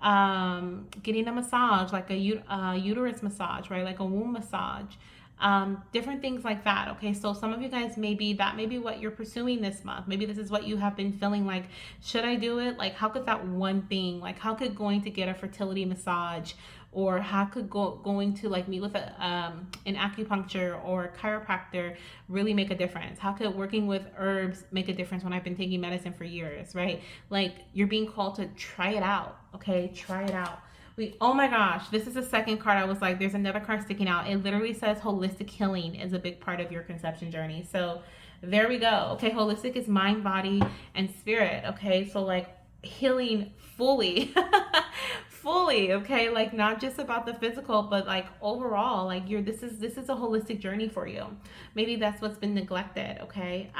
[SPEAKER 2] getting a massage, like a uterus massage, right? Like a womb massage, different things like that. Okay, so some of you guys, maybe that may be what you're pursuing this month. Maybe this is what you have been feeling like, should I do it? Like, how could that one thing, like how could going to get a fertility massage, or how could going to like meet with an acupuncture or a chiropractor really make a difference? How could working with herbs make a difference when I've been taking medicine for years, right? Like, you're being called to try it out. Okay, try it out. Oh my gosh, this is the second card. I was like, there's another card sticking out. It literally says holistic healing is a big part of your conception journey. So there we go. Okay, holistic is mind, body, and spirit. Okay, so like healing fully. Fully, okay, like not just about the physical, but like overall, like this is a holistic journey for you. Maybe that's what's been neglected. Okay,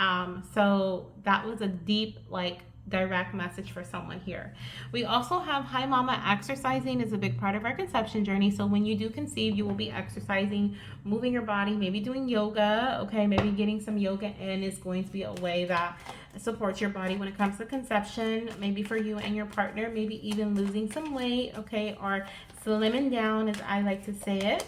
[SPEAKER 2] so that was a deep, like, direct message for someone here. We also have Hi Mama. Exercising is a big part of our conception journey. So when you do conceive, you will be exercising, moving your body, maybe doing yoga. Okay, maybe getting some yoga in is going to be a way that supports your body when it comes to conception. Maybe for you and your partner, maybe even losing some weight, okay, or slimming down, as I like to say it.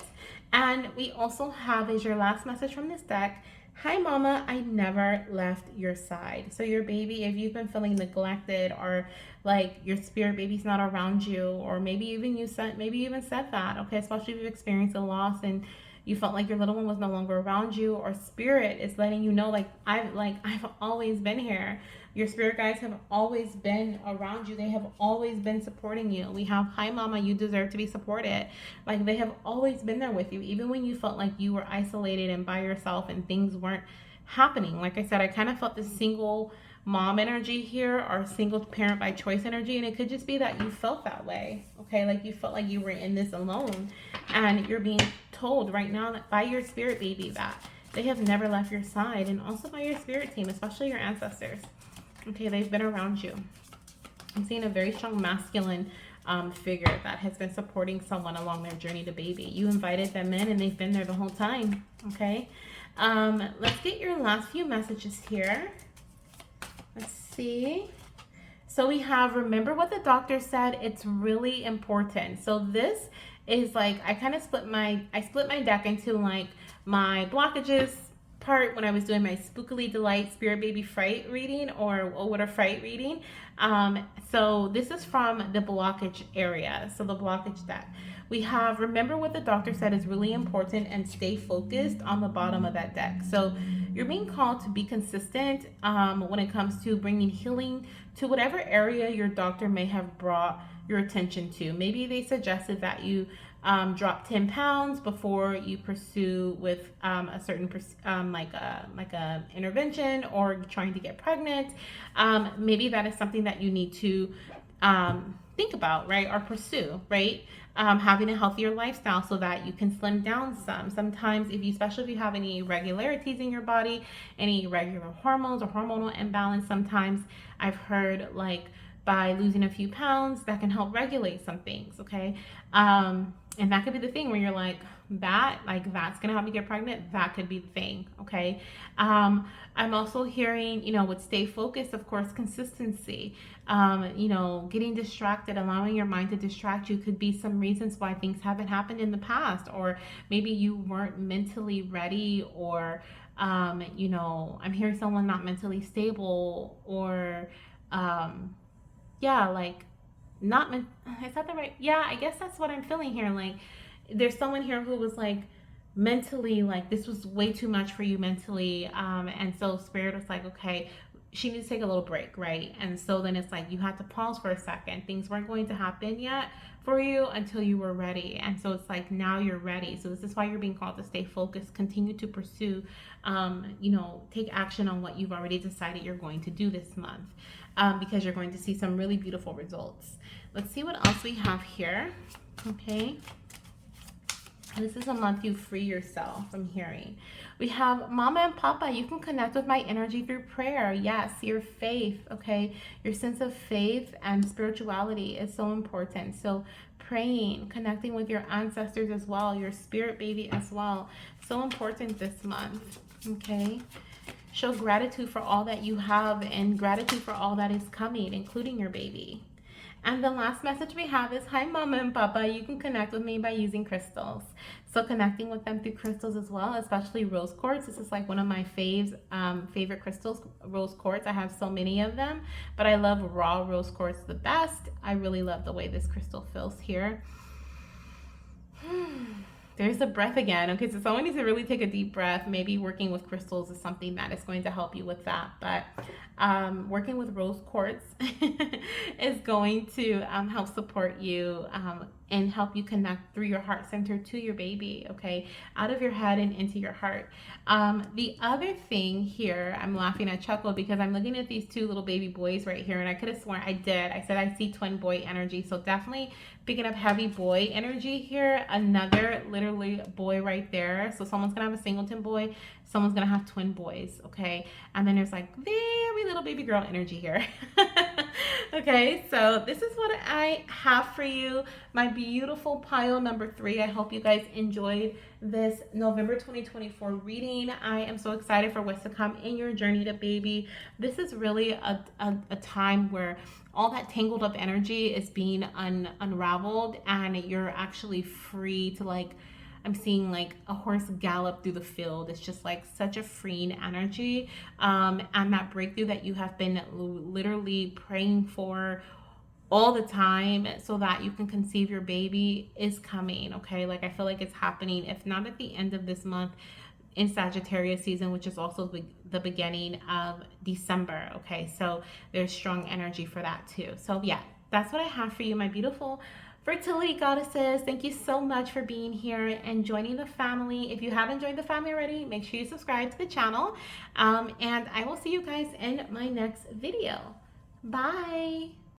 [SPEAKER 2] And we also have, as your last message from this deck, Hi Mama, I never left your side. So your baby, if you've been feeling neglected, or like your spirit baby's not around you, or maybe even said that, okay, especially if you've experienced a loss and you felt like your little one was no longer around you, or spirit is letting you know, I've always been here. Your spirit guides have always been around you. They have always been supporting you. We have Hi Mama, you deserve to be supported. Like, they have always been there with you, even when you felt like you were isolated and by yourself and things weren't happening. Like I said, I kind of felt this single mom energy here, or single parent by choice energy, and it could just be that you felt that way. Okay, like you felt like you were in this alone, and you're being told right now that by your spirit baby that they have never left your side, and also by your spirit team, especially your ancestors. Okay, they've been around you. I'm seeing a very strong masculine figure that has been supporting someone along their journey to baby. You invited them in and they've been there the whole time. Okay, let's get your last few messages here. Let's see. So we have, remember what the doctor said. It's really important. So this is like, I kind of split my deck into like my blockages part when I was doing my Spookily Delight Spirit Baby Fright reading, or What a Fright reading. So this is from the blockage area. So the blockage deck. We have, remember what the doctor said is really important, and stay focused on the bottom of that deck. So you're being called to be consistent when it comes to bringing healing to whatever area your doctor may have brought your attention to. Maybe they suggested that you drop 10 pounds before you pursue with a certain like a intervention, or trying to get pregnant. Maybe that is something that you need to think about, right, or pursue, right? Having a healthier lifestyle so that you can slim down some. Sometimes, especially if you have any irregularities in your body, any irregular hormones or hormonal imbalance, sometimes I've heard like by losing a few pounds, that can help regulate some things, okay? And that could be the thing where you're like, that's gonna help me get pregnant. That could be the thing, okay? I'm also hearing, with stay focused, of course, consistency. Getting distracted, allowing your mind to distract you could be some reasons why things haven't happened in the past, or maybe you weren't mentally ready, or I'm hearing someone not mentally stable, or yeah, like not is that the right, yeah, I guess that's what I'm feeling here. Like, there's someone here who was like mentally, like this was way too much for you mentally, and so spirit was like, okay, she needs to take a little break, right? And so then it's like you had to pause for a second. Things weren't going to happen yet for you until you were ready, and so it's like now you're ready. So this is why you're being called to stay focused, continue to pursue, take action on what you've already decided you're going to do this month, because you're going to see some really beautiful results. Let's see what else we have here. Okay, this is a month you free yourself, I'm hearing. We have Mama and Papa, you can connect with my energy through prayer. Yes, your faith, okay? Your sense of faith and spirituality is so important. So praying, connecting with your ancestors as well, your spirit baby as well. So important this month, okay? Show gratitude for all that you have and gratitude for all that is coming, including your baby. And the last message we have is, hi, Mama and Papa. You can connect with me by using crystals. So connecting with them through crystals as well, especially rose quartz. This is like one of my favorite crystals, rose quartz. I have so many of them, but I love raw rose quartz the best. I really love the way this crystal feels here. There's the breath again. Okay, so someone needs to really take a deep breath. Maybe working with crystals is something that is going to help you with that. But working with rose quartz is going to help support you and help you connect through your heart center to your baby, okay? Out of your head and into your heart. The other thing here, I'm laughing, I chuckled because I'm looking at these two little baby boys right here, and I could have sworn I did. I said I see twin boy energy, so definitely picking up heavy boy energy here. Another literally boy right there. So someone's gonna have a singleton boy, someone's gonna have twin boys, okay? And then there's like very little baby girl energy here. Okay, so this is what I have for you, my beautiful pile number 3. I hope you guys enjoyed this November 2024 reading. I am so excited for what's to come in your journey to baby. This is really a time where all that tangled up energy is being unraveled, and you're actually free to, like, I'm seeing like a horse gallop through the field. It's just like such a freeing energy. And that breakthrough that you have been literally praying for all the time so that you can conceive your baby is coming, okay? Like, I feel like it's happening, if not at the end of this month, in Sagittarius season, which is also the beginning of December, okay? So there's strong energy for that too. So yeah, that's what I have for you, my beautiful fertility goddesses. Thank you so much for being here and joining the family. If you haven't joined the family already, make sure you subscribe to the channel. And I will see you guys in my next video. Bye.